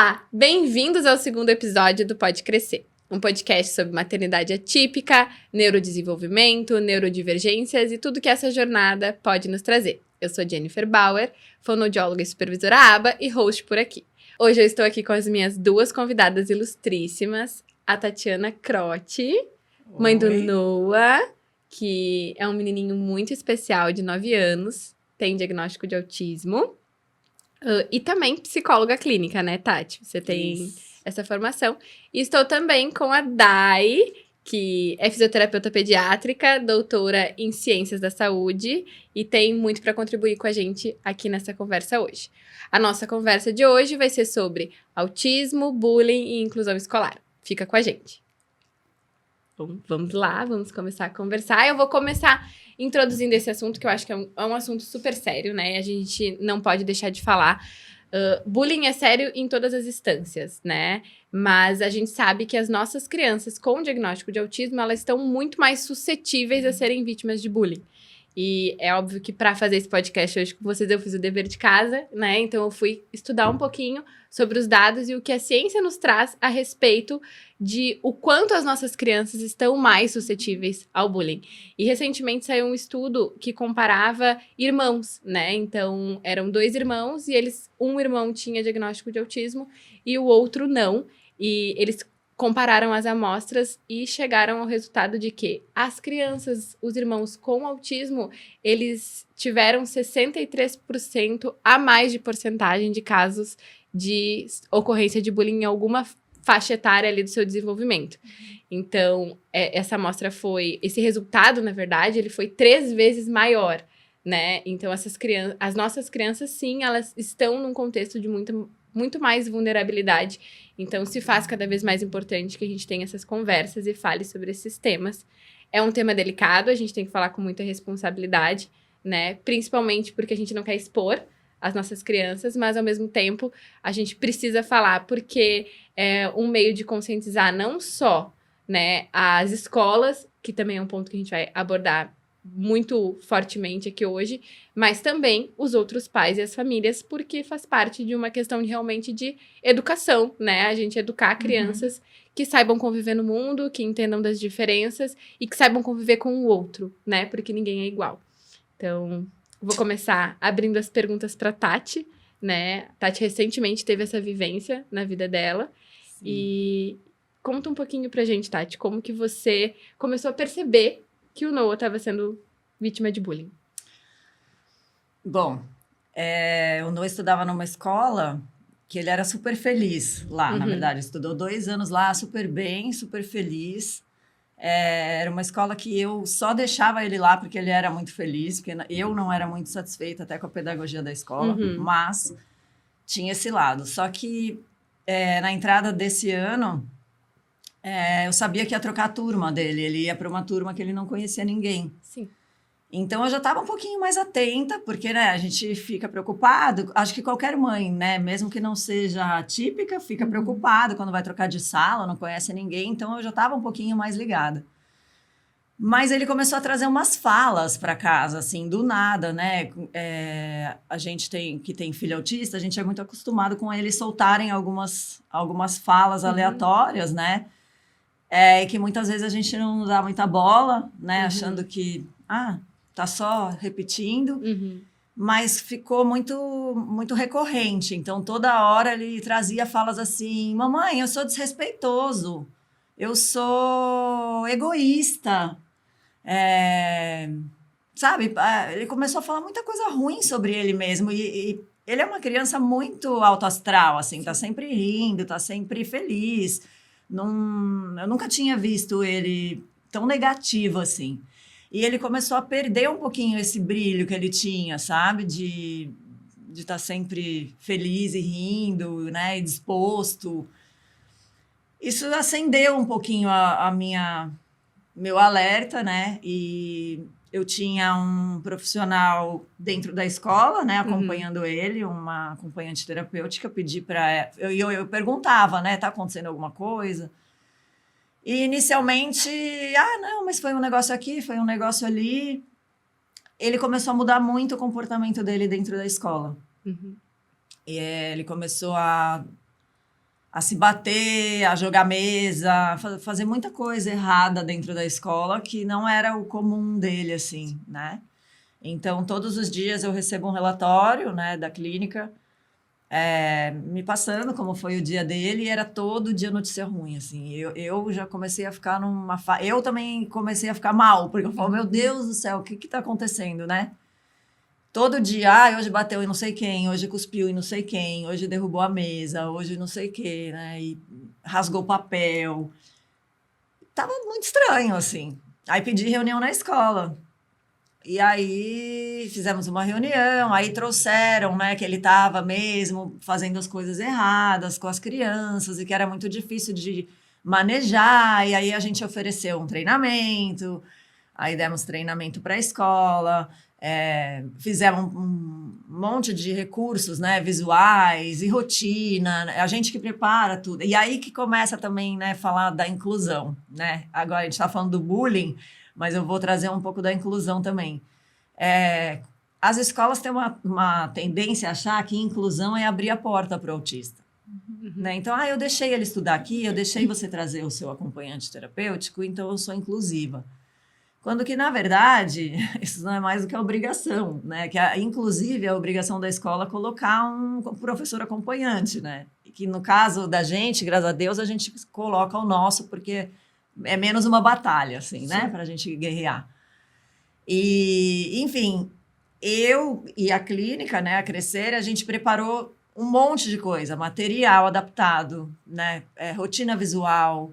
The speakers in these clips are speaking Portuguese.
Olá, bem-vindos ao segundo episódio do Pode Crescer, um podcast sobre maternidade atípica, neurodesenvolvimento, neurodivergências e tudo que essa jornada pode nos trazer. Eu sou Jennifer Bauer, fonoaudióloga e supervisora ABA e host por aqui. Hoje eu estou aqui com as minhas duas convidadas ilustríssimas, a Tatiana Croce, mãe do Noah, que é um menininho muito especial de 9 anos, tem diagnóstico de autismo. E também psicóloga clínica, né, Tati? Você tem essa formação. E estou também com a Dai, que é fisioterapeuta pediátrica, doutora em ciências da saúde e tem muito para contribuir com a gente aqui nessa conversa hoje. A nossa conversa de hoje vai ser sobre autismo, bullying e inclusão escolar. Fica com a gente. Bom, vamos lá, vamos começar a conversar. Eu vou começar introduzindo esse assunto, que eu acho que é um assunto super sério, né? A gente não pode deixar de falar. Bullying é sério em todas as instâncias, né? Mas a gente sabe que as nossas crianças com diagnóstico de autismo, elas estão muito mais suscetíveis a serem vítimas de bullying. E é óbvio que para fazer esse podcast hoje com vocês, eu fiz o dever de casa, né? Então eu fui estudar um pouquinho sobre os dados e o que a ciência nos traz a respeito de o quanto as nossas crianças estão mais suscetíveis ao bullying. E recentemente saiu um estudo que comparava irmãos, né? Então eram 2 irmãos e um irmão tinha diagnóstico de autismo e o outro não. E eles compararam as amostras e chegaram ao resultado de que as crianças, os irmãos com autismo, eles tiveram 63% a mais de porcentagem de casos de ocorrência de bullying em alguma faixa etária ali do seu desenvolvimento. Então, essa amostra esse resultado, na verdade, ele foi 3 vezes maior, né? Então, as nossas crianças, sim, elas estão num contexto de muito mais vulnerabilidade. Então, se faz cada vez mais importante que a gente tenha essas conversas e fale sobre esses temas. É um tema delicado, a gente tem que falar com muita responsabilidade, né? Principalmente porque a gente não quer expor as nossas crianças, mas, ao mesmo tempo, a gente precisa falar porque é um meio de conscientizar não só, né, as escolas, que também é um ponto que a gente vai abordar muito fortemente aqui hoje, mas também os outros pais e as famílias, porque faz parte de uma questão realmente de educação, né? A gente educar crianças que saibam conviver no mundo, que entendam das diferenças e que saibam conviver com o outro, né? Porque ninguém é igual. Então, vou começar abrindo as perguntas para Tati, né? A Tati recentemente teve essa vivência na vida dela. Sim. E conta um pouquinho pra gente, Tati, como que você começou a perceber que o Noah estava sendo vítima de bullying. Bom, o Noah estudava numa escola que ele era super feliz lá, na verdade. Estudou 2 anos lá, super bem, super feliz. Era uma escola que eu só deixava ele lá porque ele era muito feliz, porque eu não era muito satisfeita até com a pedagogia da escola, mas tinha esse lado. Só que na entrada desse ano, eu sabia que ia trocar a turma dele. Ele ia para uma turma que ele não conhecia ninguém. Sim. Então, eu já estava um pouquinho mais atenta, porque, né, a gente fica preocupado. Acho que qualquer mãe, né, mesmo que não seja típica, fica preocupada quando vai trocar de sala, não conhece ninguém. Então, eu já estava um pouquinho mais ligada. Mas ele começou a trazer umas falas para casa, assim, do nada, né? A gente que tem filho autista, a gente é muito acostumado com eles soltarem algumas falas aleatórias, né? E que muitas vezes a gente não dá muita bola, né? Achando que, tá só repetindo. Mas ficou muito, muito recorrente. Então, toda hora ele trazia falas assim: mamãe, eu sou desrespeitoso. Eu sou egoísta. Sabe? Ele começou a falar muita coisa ruim sobre ele mesmo. E ele é uma criança muito autoastral, assim. Tá sempre rindo, tá sempre feliz. Eu nunca tinha visto ele tão negativo assim. E ele começou a perder um pouquinho esse brilho que ele tinha, sabe? De estar sempre feliz e rindo, né? E disposto. Isso acendeu um pouquinho meu alerta, né? E eu tinha um profissional dentro da escola, né? Acompanhando ele, uma acompanhante terapêutica. Pedi para eu perguntava, né? Tá acontecendo alguma coisa? E inicialmente, não, mas foi um negócio aqui, foi um negócio ali. Ele começou a mudar muito o comportamento dele dentro da escola. E ele começou a a se bater, a jogar mesa, fazer muita coisa errada dentro da escola que não era o comum dele, assim, né? Então, todos os dias eu recebo um relatório, né, da clínica, me passando como foi o dia dele, e era todo dia notícia ruim, assim. Eu já comecei a ficar eu também comecei a ficar mal, porque eu falo, meu Deus do céu, o que está acontecendo, né? Todo dia, hoje bateu em não sei quem, hoje cuspiu em não sei quem, hoje derrubou a mesa, hoje não sei o quê, né? E rasgou papel. Tava muito estranho, assim. Aí pedi reunião na escola. E aí fizemos uma reunião, aí trouxeram, né, que ele estava mesmo fazendo as coisas erradas com as crianças e que era muito difícil de manejar. E aí a gente ofereceu um treinamento, aí demos treinamento para a escola, fizemos um monte de recursos, né, visuais e rotina, a gente que prepara tudo. E aí que começa também, né, falar da inclusão, né? Agora a gente está falando do bullying, mas eu vou trazer um pouco da inclusão também. As escolas têm uma tendência a achar que inclusão é abrir a porta para o autista. Né? Então, eu deixei ele estudar aqui, eu deixei você trazer o seu acompanhante terapêutico, então eu sou inclusiva. Quando que, na verdade, isso não é mais do que a obrigação, né? Que, inclusive, é a obrigação da escola colocar um professor acompanhante, né? E que, no caso da gente, graças a Deus, a gente coloca o nosso, porque é menos uma batalha, assim, né? Para a gente guerrear. E, enfim, eu e a clínica, né, a Crescer, a gente preparou um monte de coisa, material adaptado, né? Rotina visual,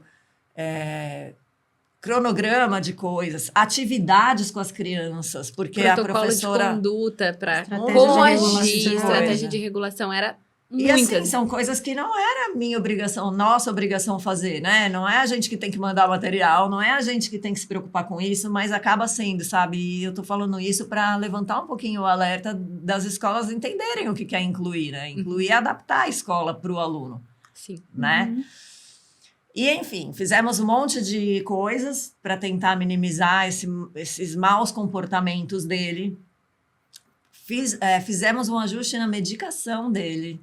cronograma de coisas, atividades com as crianças, porque protocolo a professora... de conduta para como agir, estratégia de regulação, era muitas. E assim, são coisas que não era minha obrigação, nossa obrigação fazer, né? Não é a gente que tem que mandar material, não é a gente que tem que se preocupar com isso, mas acaba sendo, sabe? E eu tô falando isso para levantar um pouquinho o alerta das escolas entenderem o que é incluir, né? Incluir é adaptar a escola para o aluno. Sim. Né? E, enfim, fizemos um monte de coisas para tentar minimizar esses maus comportamentos dele. Fizemos um ajuste na medicação dele.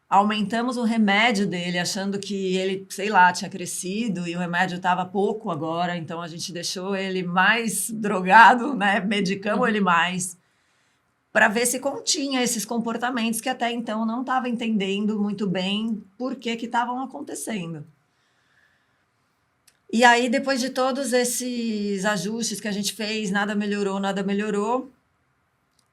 Aumentamos o remédio dele, achando que ele, sei lá, tinha crescido e o remédio estava pouco agora, então a gente deixou ele mais drogado, né? Medicamos ele mais, para ver se continha esses comportamentos que até então não estava entendendo muito bem por que estavam acontecendo. E aí, depois de todos esses ajustes que a gente fez, nada melhorou,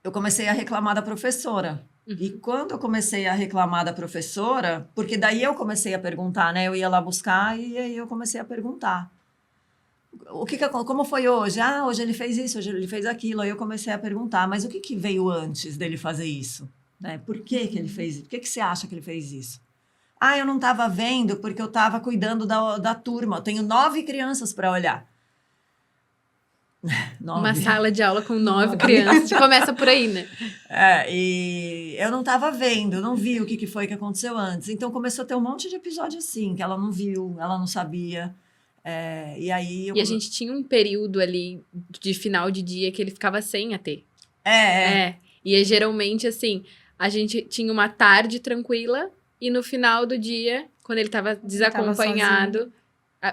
eu comecei a reclamar da professora. E quando eu comecei a reclamar da professora, porque daí eu comecei a perguntar, né? Eu ia lá buscar e aí eu comecei a perguntar. Como foi hoje? Hoje ele fez isso, hoje ele fez aquilo. Aí eu comecei a perguntar, mas o que veio antes dele fazer isso? Né? Por que ele fez isso? Por que você acha que ele fez isso? Eu não estava vendo porque eu estava cuidando da turma. Eu tenho 9 crianças para olhar. 9. Uma sala de aula com 9 crianças. Começa por aí, né? E eu não estava vendo, não vi o que foi que aconteceu antes. Então, começou a ter um monte de episódio assim, que ela não viu, ela não sabia. E aí... E a gente tinha um período ali de final de dia que ele ficava sem AT. E geralmente, assim, a gente tinha uma tarde tranquila e no final do dia, quando ele estava desacompanhado...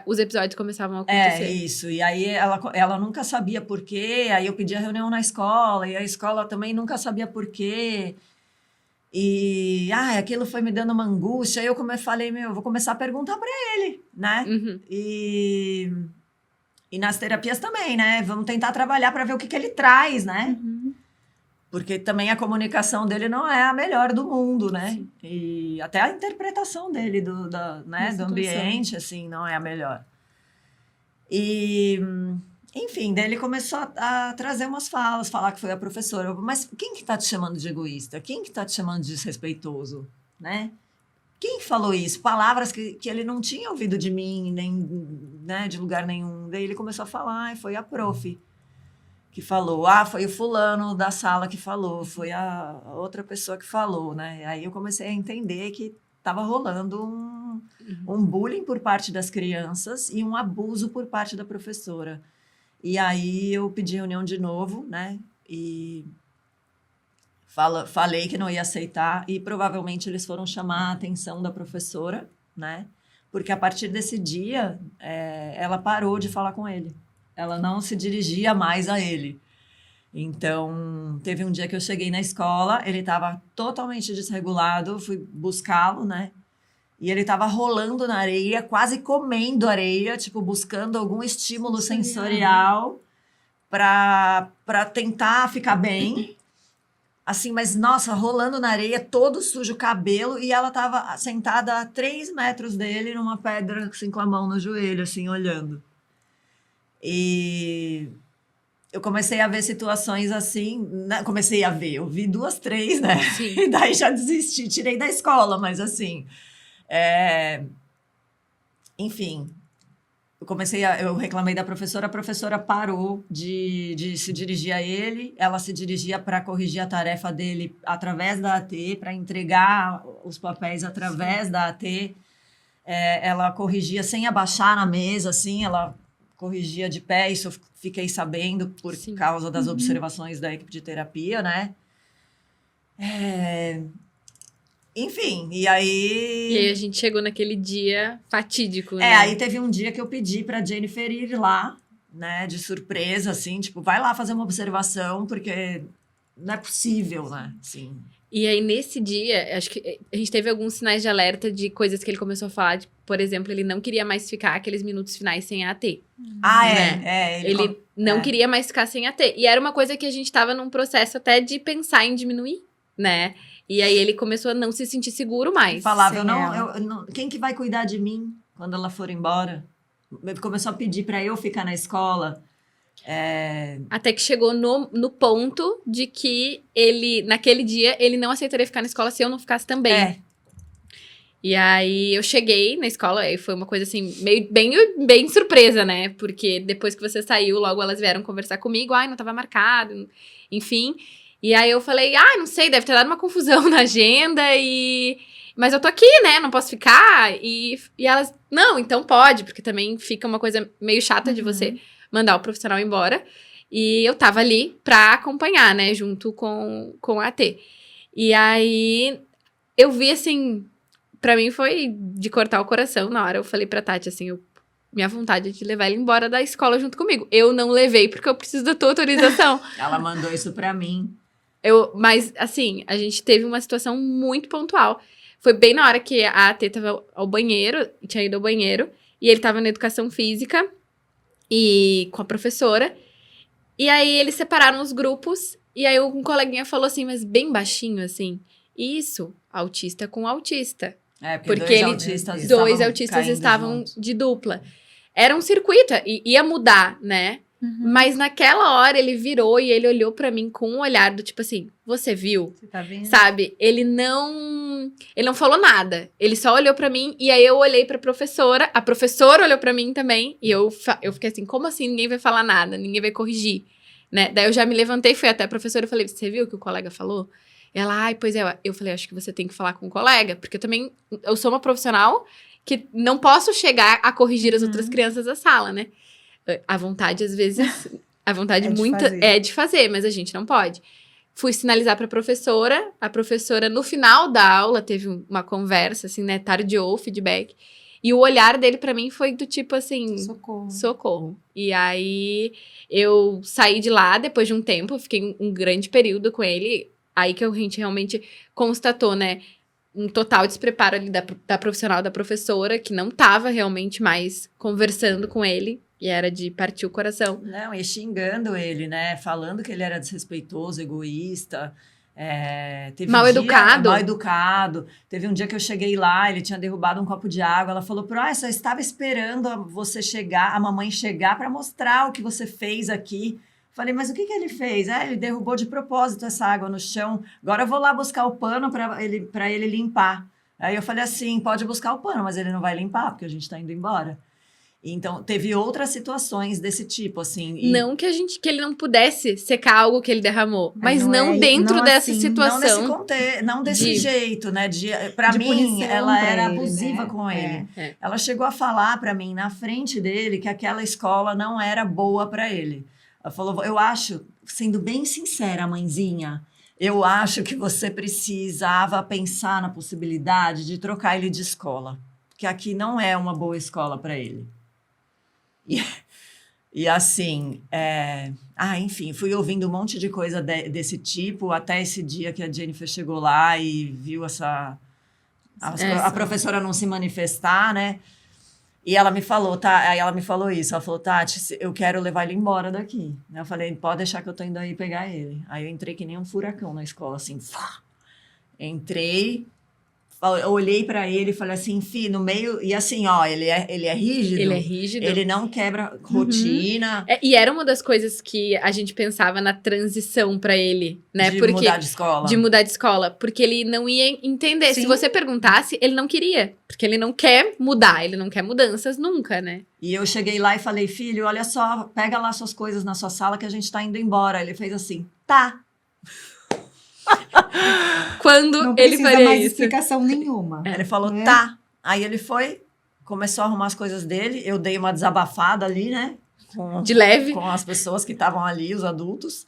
os episódios começavam a acontecer. Isso. E aí ela nunca sabia por quê. Aí eu pedi a reunião na escola. E a escola também nunca sabia por quê. E aquilo foi me dando uma angústia. Aí eu falei, eu vou começar a perguntar para ele, né? E nas terapias também, né? Vamos tentar trabalhar para ver o que ele traz, né? Porque também a comunicação dele não é a melhor do mundo, né? Sim. E até a interpretação dele do ambiente, assim, não é a melhor. E, enfim, daí ele começou a trazer umas falar que foi a professora. Mas quem que tá te chamando de egoísta? Quem que tá te chamando de desrespeitoso? Né? Quem falou isso? Palavras que ele não tinha ouvido de mim, nem, né, de lugar nenhum. Daí ele começou a falar, e foi a prof. Que falou, foi o fulano da sala que falou, foi a outra pessoa que falou, né? Aí eu comecei a entender que estava rolando um bullying por parte das crianças e um abuso por parte da professora. E aí eu pedi reunião de novo, né? E falei que não ia aceitar e provavelmente eles foram chamar a atenção da professora, né? Porque a partir desse dia, ela parou de falar com ele. Ela não se dirigia mais a ele. Então, teve um dia que eu cheguei na escola, ele estava totalmente desregulado, fui buscá-lo, né? E ele estava rolando na areia, quase comendo areia, tipo, buscando algum estímulo sensorial para tentar ficar bem. Assim, mas, nossa, rolando na areia, todo sujo o cabelo, e ela estava sentada a 3 metros dele, numa pedra, assim, com a mão no joelho, assim, olhando. E eu comecei a ver situações assim, né? Eu vi 2, 3, né? Sim. E daí já desisti, tirei da escola, mas assim, enfim, eu reclamei da professora, a professora parou de se dirigir a ele, ela se dirigia para corrigir a tarefa dele através da AT, para entregar os papéis através da AT, ela corrigia sem abaixar na mesa, assim, ela corrigia de pé, isso eu fiquei sabendo por causa das observações da equipe de terapia, né? Enfim, E aí a gente chegou naquele dia fatídico, né? Aí teve um dia que eu pedi pra Jennifer ir lá, né? De surpresa, assim, tipo, vai lá fazer uma observação, porque não é possível, né? Assim. E aí, nesse dia, acho que a gente teve alguns sinais de alerta de coisas que ele começou a falar. Por exemplo, ele não queria mais ficar aqueles minutos finais sem a AT. Ele não queria mais ficar sem AT. E era uma coisa que a gente tava num processo até de pensar em diminuir, né? E aí ele começou a não se sentir seguro mais. Falava, quem que vai cuidar de mim quando ela for embora? Ele começou a pedir para eu ficar na escola. Até que chegou no ponto de que ele, naquele dia, ele não aceitaria ficar na escola se eu não ficasse também. E aí eu cheguei na escola e foi uma coisa assim, meio bem surpresa, né? Porque depois que você saiu, logo elas vieram conversar comigo. Ai, não tava marcado, enfim. E aí eu falei, não sei, deve ter dado uma confusão na agenda mas eu tô aqui, né? Não posso ficar. E elas, não, então pode, porque também fica uma coisa meio chata de você mandar o profissional embora. E eu tava ali pra acompanhar, né? Junto com a AT. E aí eu vi assim, pra mim foi de cortar o coração na hora. Eu falei pra Tati assim, minha vontade é de levar ele embora da escola junto comigo. Eu não levei porque eu preciso da tua autorização. Ela mandou isso pra mim. Mas, assim, a gente teve uma situação muito pontual. Foi bem na hora que a AT tava ao banheiro, tinha ido ao banheiro, e ele tava na educação física, e com a professora. E aí, eles separaram os grupos, e aí um coleguinha falou assim, mas bem baixinho, assim, isso, autista com autista. Porque dois autistas estavam de dupla. Era um circuito, ia mudar, né? Mas naquela hora ele virou e ele olhou pra mim com um olhar do tipo assim, você viu? Você tá vendo? Sabe? Ele não falou nada. Ele só olhou pra mim e aí eu olhei pra professora, a professora olhou pra mim também e eu fiquei assim, como assim ninguém vai falar nada? Ninguém vai corrigir, né? Daí eu já me levantei, fui até a professora e falei, você viu o que o colega falou? Ela, pois é, eu falei, acho que você tem que falar com o colega, porque eu sou uma profissional que não posso chegar a corrigir as outras crianças da sala, né? A vontade, às vezes, é de fazer, mas a gente não pode. Fui sinalizar para a professora, no final da aula, teve uma conversa, assim, né, tardiou o feedback, e o olhar dele para mim foi do tipo, assim, socorro. E aí, eu saí de lá, depois de um tempo, eu fiquei um grande período com ele, aí que a gente realmente constatou, né, um total despreparo ali da profissional, da professora, que não tava realmente mais conversando com ele, e era de partir o coração. Não, e xingando ele, né? Falando que ele era desrespeitoso, egoísta. Mal educado. Mal educado. Teve um dia que eu cheguei lá, ele tinha derrubado um copo de água. Ela falou, só estava esperando você chegar, a mamãe chegar para mostrar o que você fez aqui. Falei, mas o que ele fez? Ele derrubou de propósito essa água no chão. Agora eu vou lá buscar o pano para ele limpar. Aí eu falei assim, pode buscar o pano, mas ele não vai limpar, porque a gente está indo embora. Então, teve outras situações desse tipo, assim. Não que ele não pudesse secar algo que ele derramou, mas não dentro dessa assim, situação. Não desse jeito, né? Pra mim, ela era abusiva, né? Com ele. Ela chegou a falar pra mim, na frente dele, que aquela escola não era boa pra ele. Ela falou, eu acho, sendo bem sincera, mãezinha, eu acho que você precisava pensar na possibilidade de trocar ele de escola. que aqui não é uma boa escola para ele. E assim, enfim, fui ouvindo um monte de coisa desse tipo, até esse dia que a Jennifer chegou lá e viu a professora não se manifestar, né? E ela me falou, aí ela me falou isso, ela falou, Tati, eu quero levar ele embora daqui. Eu falei, pode deixar que eu tô indo aí pegar ele. Aí eu entrei que nem um furacão na escola, assim, entrei, eu olhei para ele e falei assim, no meio, e assim, ó, ele é rígido. Ele é rígido. Ele não quebra rotina. E era uma das coisas que a gente pensava na transição para ele, né? De mudar de escola. De mudar de escola, porque ele não ia entender. Sim. Se você perguntasse, ele não queria, porque ele não quer mudar, ele não quer mudanças nunca, né? E eu cheguei lá e falei, filho, olha só, pega lá suas coisas na sua sala que a gente tá indo embora. Ele fez assim, tá. Quando não ele faria precisa mais isso. explicação nenhuma. Ele falou, tá. Aí ele foi, começou a arrumar as coisas dele. Eu dei uma desabafada ali, né? De leve. Com as pessoas que estavam ali, os adultos.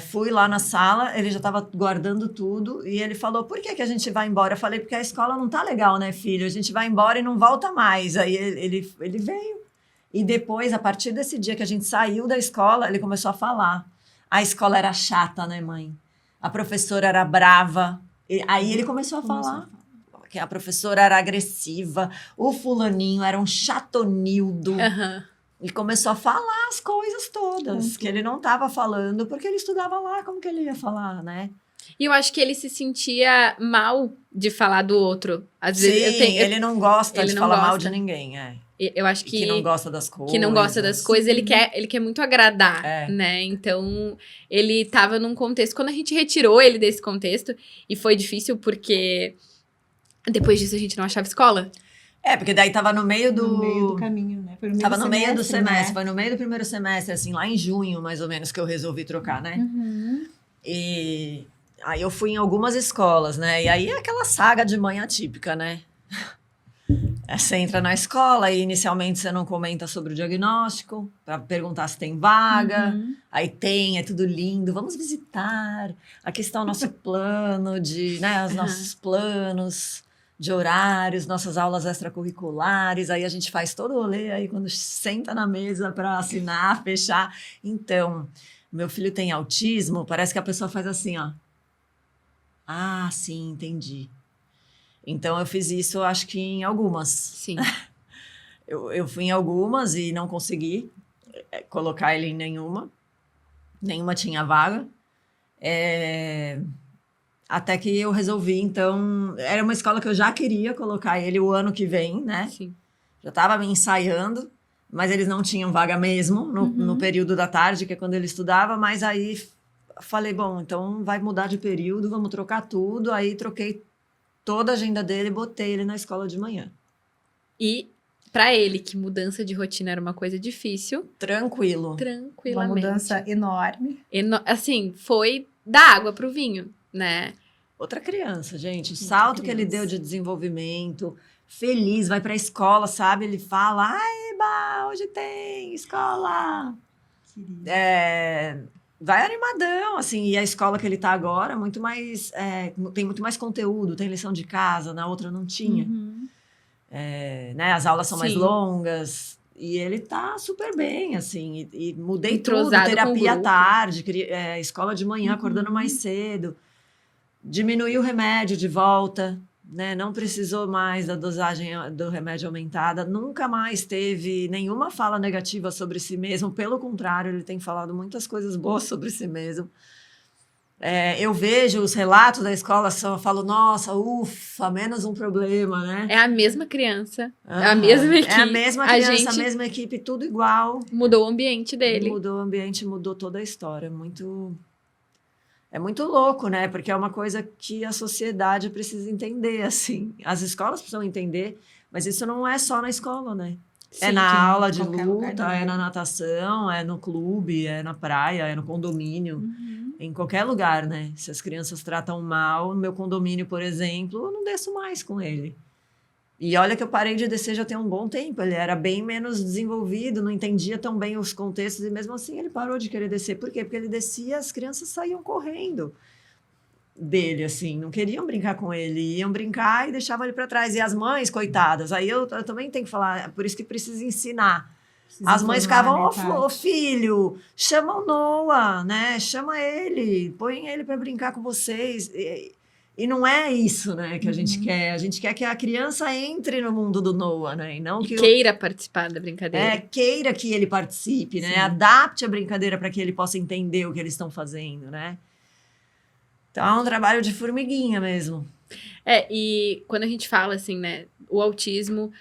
Fui lá na sala, ele já estava guardando tudo. E ele falou, por que a gente vai embora? Eu falei, porque a escola não tá legal, né, filho? A gente vai embora e não volta mais. Aí ele veio. E depois, a partir desse dia que a gente saiu da escola, ele começou a falar. A escola era chata, né, mãe? A professora era brava. Aí ele começou a falar que a professora era agressiva. O fulaninho era um chatonildo. Uhum. E começou a falar as coisas todas que ele não estava falando, porque ele estudava lá. Como que ele ia falar, né? E eu acho que ele se sentia mal de falar do outro. Às vezes ele não gosta de falar mal de ninguém, Eu acho que não gosta das coisas. Que não gosta das coisas, ele quer muito agradar, né? Então, ele tava num contexto... Quando a gente retirou ele desse contexto, e foi difícil porque depois disso a gente não achava escola. Porque daí tava no meio do caminho, né? Foi tava no meio do semestre, né? Foi no meio do primeiro semestre, assim, lá em junho, mais ou menos, que eu resolvi trocar, né? Uhum. E aí eu fui em algumas escolas, né? E aí é aquela saga de mãe atípica, né? Você entra na escola e inicialmente você não comenta sobre o diagnóstico, para perguntar se tem vaga. Uhum. Aí é tudo lindo, vamos visitar. Aqui está o nosso plano os nossos planos de horários, nossas aulas extracurriculares. Aí a gente faz todo o rolê, aí quando senta na mesa para assinar, fechar. Então, meu filho tem autismo, parece que a pessoa faz assim, ó. Ah, sim, entendi. Então, eu fiz isso, acho que em algumas. Sim. Eu fui em algumas e não consegui colocar ele em nenhuma. Nenhuma tinha vaga. Até que eu resolvi, então... Era uma escola que eu já queria colocar ele o ano que vem, né? Sim. Já estava me ensaiando, mas eles não tinham vaga mesmo no período da tarde, que é quando ele estudava. Mas aí falei, bom, então vai mudar de período, vamos trocar tudo. Aí troquei toda a agenda dele e botei ele na escola de manhã. E pra ele, que mudança de rotina era uma coisa difícil. Tranquilamente. Uma mudança enorme. Assim, foi da água pro vinho, né? Outra criança, gente. O salto que ele deu de desenvolvimento, feliz, vai pra escola, sabe? Ele fala, ai, Eba, hoje tem escola. Vai animadão, assim, e a escola que ele tá agora muito mais, tem muito mais conteúdo, tem lição de casa, na outra não tinha. Uhum. Né? As aulas são mais Sim. longas, e ele tá super bem, assim, e mudei Entrosado tudo, terapia à com o grupo. tarde, escola de manhã, acordando mais cedo, diminuiu o remédio de volta, né? Não precisou mais da dosagem do remédio aumentada, nunca mais teve nenhuma fala negativa sobre si mesmo, pelo contrário, ele tem falado muitas coisas boas sobre si mesmo. Eu vejo os relatos da escola, eu falo, nossa, ufa, menos um problema, né? É a mesma criança, é a mesma equipe. É a mesma criança, a gente a mesma equipe, tudo igual. mudou o ambiente dele. Mudou o ambiente, mudou toda a história. É muito louco, né? Porque é uma coisa que a sociedade precisa entender, assim. As escolas precisam entender, mas isso não é só na escola, né? Sim, na aula de qualquer lugar do luta, é mundo. na natação, é no clube, é na praia, é no condomínio. Em qualquer lugar, né? Se as crianças tratam mal, no meu condomínio, por exemplo, eu não desço mais com ele. E olha que eu parei de descer já tem um bom tempo. Ele era bem menos desenvolvido, não entendia tão bem os contextos, e mesmo assim ele parou de querer descer. Por quê? Porque ele descia, as crianças saíam correndo. dele, assim, não queriam brincar com ele, iam brincar e deixavam ele para trás. E as mães, coitadas, aí eu também tenho que falar, por isso que precisa ensinar. Precisa As mães informar, ficavam, né, ô Tati? filho, chama o Noah, né? Chama ele, põe ele para brincar com vocês. E não é isso, né, que a gente quer. A gente quer que a criança entre no mundo do Noah, né? E não E que queira participar da brincadeira. queira que ele participe, né? Sim. Adapte a brincadeira para que ele possa entender o que eles estão fazendo, né? Então é um trabalho de formiguinha mesmo. E quando a gente fala assim, né, o autismo,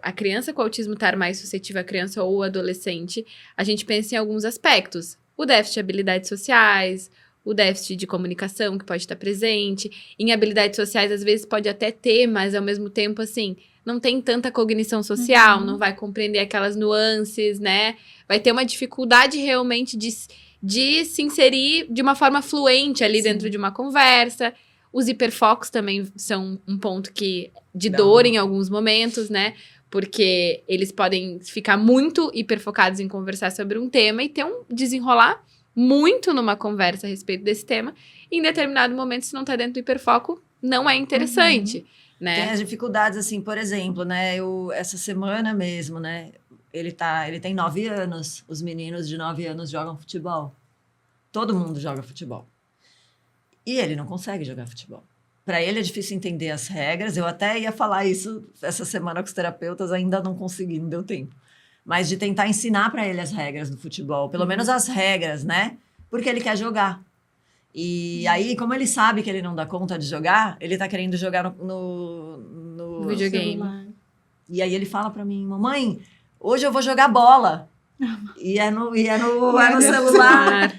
a criança com autismo estar mais suscetível à criança ou adolescente, a gente pensa em alguns aspectos. O déficit de habilidades sociais, o déficit de comunicação que pode estar presente. Em habilidades sociais, às vezes pode até ter, mas ao mesmo tempo, assim, não tem tanta cognição social, não vai compreender aquelas nuances, né? Vai ter uma dificuldade realmente de se inserir de uma forma fluente ali dentro de uma conversa. Os hiperfocos também são um ponto de dor em alguns momentos, né? Porque eles podem ficar muito hiperfocados em conversar sobre um tema e ter desenrolar muito numa conversa a respeito desse tema. E em determinado momento, se não tá dentro do hiperfoco, não é interessante, né? Tem as dificuldades, assim, por exemplo, né? Essa semana mesmo, né? Ele tem 9 anos. Os meninos de 9 anos jogam futebol. Todo mundo joga futebol. E ele não consegue jogar futebol. Para ele é difícil entender as regras. Eu até ia falar isso essa semana com os terapeutas, ainda não consegui, não deu tempo. Mas de tentar ensinar para ele as regras do futebol, pelo menos as regras, né? Porque ele quer jogar. E aí, como ele sabe que ele não dá conta de jogar, ele tá querendo jogar no Videogame. Celular. E aí ele fala para mim, mamãe, hoje eu vou jogar bola. E é no celular.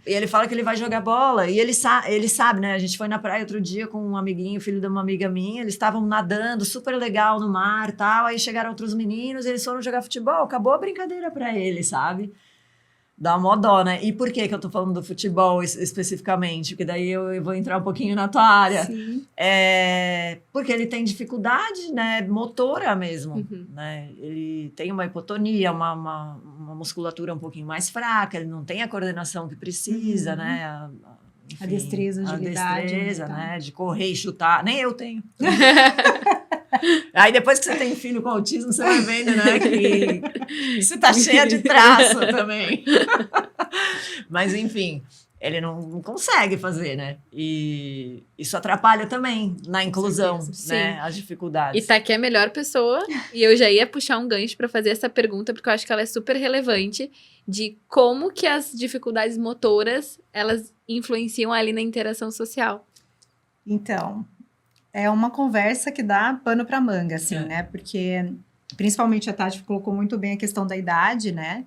E ele fala que ele vai jogar bola. E ele sabe, né? A gente foi na praia outro dia com um amiguinho, filho de uma amiga minha. Eles estavam nadando, super legal no mar e tal. Aí chegaram outros meninos, eles foram jogar futebol. Acabou a brincadeira pra ele, sabe? Dá mó dó, né? E por que eu tô falando do futebol especificamente? Porque daí eu vou entrar um pouquinho na tua área. Sim. Porque ele tem dificuldade, né? Motora mesmo, né? Ele tem uma hipotonia, uma musculatura um pouquinho mais fraca, ele não tem a coordenação que precisa, né? A destreza, a agilidade, destreza, né? né? De correr e chutar. Nem eu tenho. Aí depois que você tem filho com autismo, você vai vendo, né? Que você tá cheia de traço também. Mas enfim, ele não consegue fazer, né? E isso atrapalha também na inclusão, certeza. né? Sim. As dificuldades. E tá aqui a melhor pessoa. E eu já ia puxar um gancho pra fazer essa pergunta, porque eu acho que ela é super relevante, de como que as dificuldades motoras, elas influenciam ali na interação social. Então, é uma conversa que dá pano para manga, assim, né? Porque, principalmente a Tati colocou muito bem a questão da idade, né?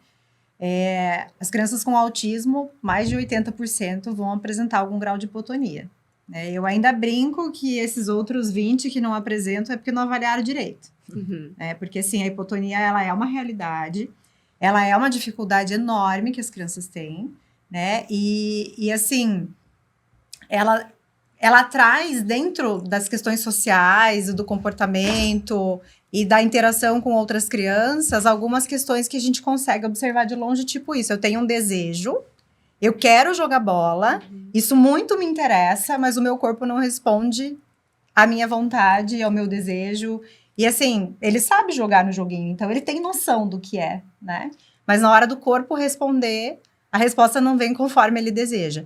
As crianças com autismo, mais de 80% vão apresentar algum grau de hipotonia. Né? Eu ainda brinco que esses outros 20 que não apresentam é porque não avaliaram direito. Né? Porque, assim, a hipotonia, ela é uma realidade, ela é uma dificuldade enorme que as crianças têm, né? E assim, ela traz dentro das questões sociais e do comportamento e da interação com outras crianças algumas questões que a gente consegue observar de longe, tipo isso. Eu tenho um desejo, eu quero jogar bola, isso muito me interessa, mas o meu corpo não responde à minha vontade, ao meu desejo. E assim, ele sabe jogar no joguinho, então ele tem noção do que é, né? Mas na hora do corpo responder, a resposta não vem conforme ele deseja.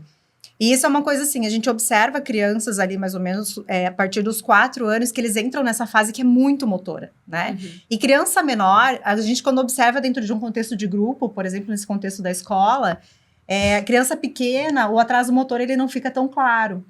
E isso é uma coisa assim, a gente observa crianças ali mais ou menos a partir dos 4 anos que eles entram nessa fase que é muito motora, né? E criança menor, a gente quando observa dentro de um contexto de grupo, por exemplo, nesse contexto da escola, criança pequena, o atraso motor ele não fica tão claro.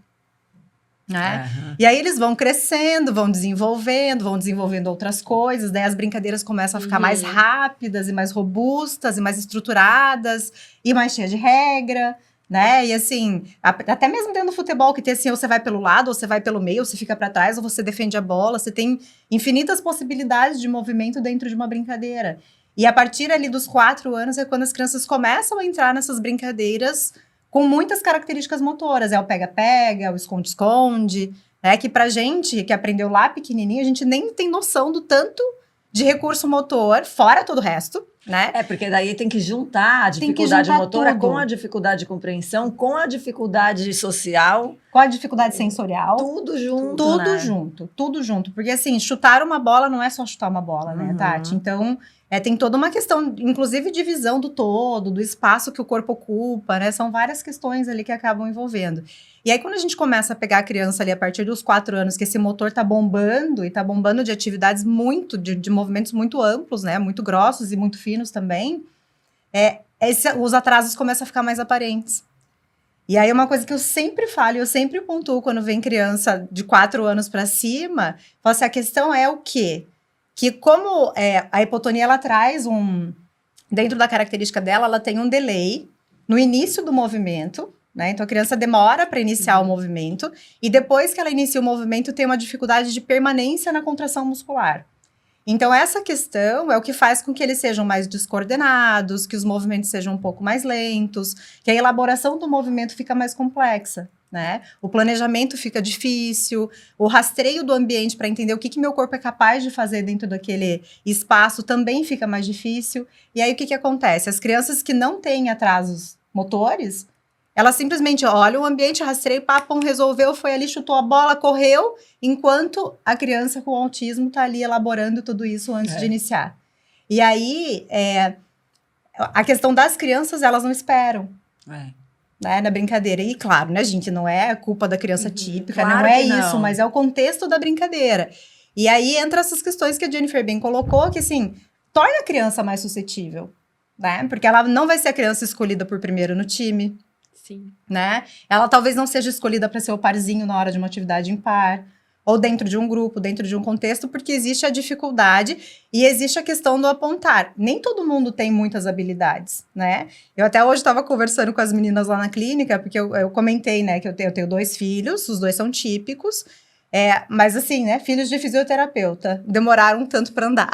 Né? E aí eles vão crescendo, vão desenvolvendo outras coisas, daí as brincadeiras começam a ficar mais rápidas e mais robustas e mais estruturadas e mais cheias de regra, né? E assim, até mesmo dentro do futebol que tem assim, ou você vai pelo lado, ou você vai pelo meio, ou você fica para trás, ou você defende a bola, você tem infinitas possibilidades de movimento dentro de uma brincadeira. E a partir ali dos 4 anos é quando as crianças começam a entrar nessas brincadeiras com muitas características motoras, o pega-pega, o esconde-esconde, né, que pra gente, que aprendeu lá pequenininho, a gente nem tem noção do tanto de recurso motor, fora todo o resto, né? Porque daí tem que juntar a Tem que dificuldade juntar motora tudo. com a dificuldade de compreensão, com a dificuldade social, Com a dificuldade sensorial. tudo junto, Tudo né? junto, tudo junto. Porque, assim, chutar uma bola não é só chutar uma bola, né, Uhum. Tati? Então, tem toda uma questão, inclusive, de visão do todo, do espaço que o corpo ocupa, né? São várias questões ali que acabam envolvendo. E aí, quando a gente começa a pegar a criança ali a partir dos 4 anos, que esse motor tá bombando, e tá bombando de atividades muito, de movimentos muito amplos, né? Muito grossos e muito finos também, os atrasos começam a ficar mais aparentes. E aí, uma coisa que eu sempre falo, e eu sempre pontuo quando vem criança de 4 anos para cima, falo assim, a questão é o quê? Que como a hipotonia, ela traz dentro da característica dela, ela tem um delay no início do movimento, né? Então, a criança demora para iniciar o movimento, e depois que ela inicia o movimento, tem uma dificuldade de permanência na contração muscular. Então, essa questão é o que faz com que eles sejam mais descoordenados, que os movimentos sejam um pouco mais lentos, que a elaboração do movimento fica mais complexa, né? O planejamento fica difícil, o rastreio do ambiente para entender o que meu corpo é capaz de fazer dentro daquele espaço também fica mais difícil. E aí, o que acontece? As crianças que não têm atrasos motores, elas simplesmente olham o ambiente, rastreio, papam, resolveu, foi ali, chutou a bola, correu, enquanto a criança com autismo está ali elaborando tudo isso antes de iniciar. E aí, a questão das crianças, elas não esperam, né, na brincadeira. E claro, né, gente, não é culpa da criança típica, claro não é que não. isso, mas é o contexto da brincadeira. E aí, entra essas questões que a Jennifer bem colocou, que assim, torna a criança mais suscetível, né? Porque ela não vai ser a criança escolhida por primeiro no time, Sim. né? Ela talvez não seja escolhida para ser o parzinho na hora de uma atividade impar, ou dentro de um grupo, dentro de um contexto, porque existe a dificuldade e existe a questão do apontar. Nem todo mundo tem muitas habilidades, né? Eu até hoje estava conversando com as meninas lá na clínica, porque eu comentei, né, que eu tenho 2 filhos, os 2 são típicos, mas assim, né, filhos de fisioterapeuta, demoraram um tanto para andar.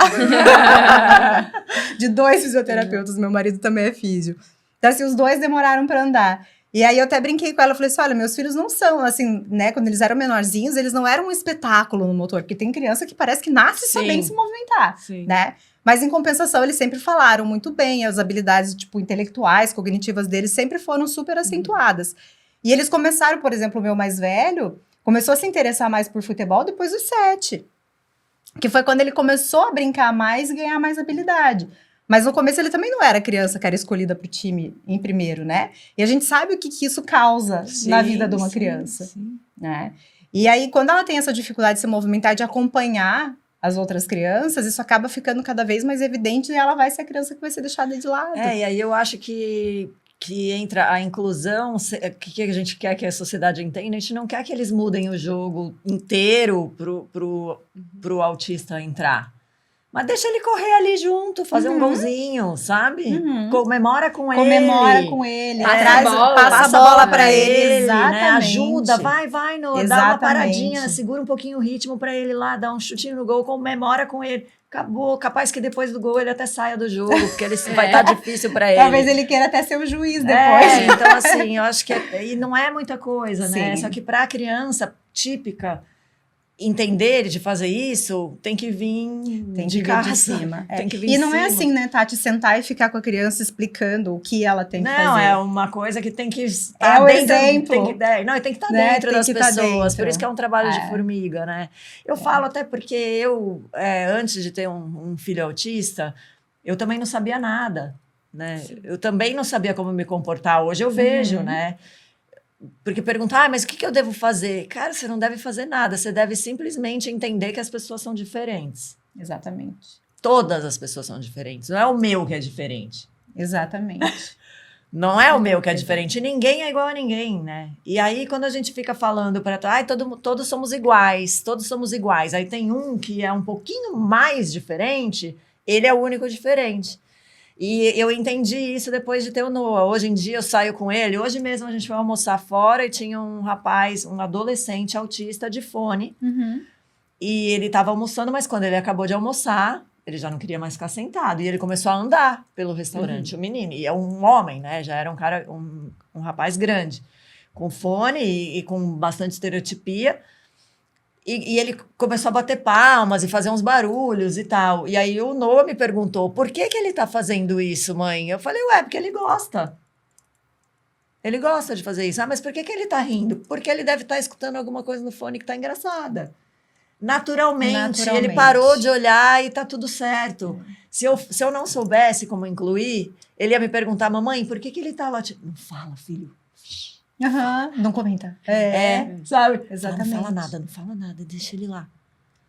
De 2 fisioterapeutas, meu marido também é físio. Então, assim, os 2 demoraram para andar. E aí eu até brinquei com ela, falei assim, olha, meus filhos não são, assim, né, quando eles eram menorzinhos, eles não eram um espetáculo no motor, porque tem criança que parece que nasce sabendo se movimentar, né? Mas em compensação, eles sempre falaram muito bem, as habilidades, tipo, intelectuais, cognitivas deles sempre foram super acentuadas. E eles começaram, por exemplo, o meu mais velho, começou a se interessar mais por futebol depois dos 7, que foi quando ele começou a brincar mais e ganhar mais habilidade. Mas no começo ele também não era criança que era escolhida para o time em primeiro, né? E a gente sabe o que isso causa na vida de uma criança, né? E aí, quando ela tem essa dificuldade de se movimentar, de acompanhar as outras crianças, isso acaba ficando cada vez mais evidente e ela vai ser a criança que vai ser deixada de lado. E aí eu acho que entra a inclusão, que a gente quer que a sociedade entenda, a gente não quer que eles mudem o jogo inteiro pro autista entrar. Mas deixa ele correr ali junto, fazer um golzinho, sabe? Comemora com ele. Passa a bola para ele. Exatamente. Né? Ajuda, vai, dá uma paradinha, segura um pouquinho o ritmo para ele lá, dá um chutinho no gol, comemora com ele. Acabou, capaz que depois do gol ele até saia do jogo, porque ele vai estar difícil para ele. Talvez ele queira até ser o juiz depois. Então assim, eu acho que e não é muita coisa, né? Só que para a criança típica entender de fazer isso, tem que vir de cima. Tem que vir e não é assim, né, Tati, sentar e ficar com a criança explicando o que ela tem que fazer. Não, é uma coisa que tem que estar dentro. Exemplo. Tem que estar dentro das pessoas. Por isso que é um trabalho de formiga, né? Eu falo até porque eu, antes de ter um filho autista, eu também não sabia nada, né? Sim. Eu também não sabia como me comportar. Hoje eu vejo, né? Porque perguntar, mas o que eu devo fazer? Cara, você não deve fazer nada. Você deve simplesmente entender que as pessoas são diferentes. Exatamente. Todas as pessoas são diferentes. Não é o meu que é diferente. Exatamente. Não é o meu que é diferente. Ninguém é igual a ninguém, né? E aí, quando a gente fica falando para todos somos iguais, todos somos iguais. Aí tem um que é um pouquinho mais diferente, ele é o único diferente. E eu entendi isso depois de ter o Noah. Hoje em dia eu saio com ele. Hoje mesmo a gente foi almoçar fora e tinha um rapaz, um adolescente autista de fone. E ele estava almoçando, mas quando ele acabou de almoçar, ele já não queria mais ficar sentado. E ele começou a andar pelo restaurante, o menino. E é um homem, né? Já era um cara, um rapaz grande. Com fone e com bastante estereotipia. E ele começou a bater palmas e fazer uns barulhos e tal. E aí o Noah me perguntou, por que ele tá fazendo isso, mãe? Eu falei, ué, porque ele gosta. Ele gosta de fazer isso. Ah, mas por que ele tá rindo? Porque ele deve estar escutando alguma coisa no fone que tá engraçada. Naturalmente, ele parou de olhar e tá tudo certo. Se eu não soubesse como incluir, ele ia me perguntar, mamãe, por que ele tá lá? Não fala, filho. Não comenta. Sabe? Exatamente. Não fala nada, deixa ele lá.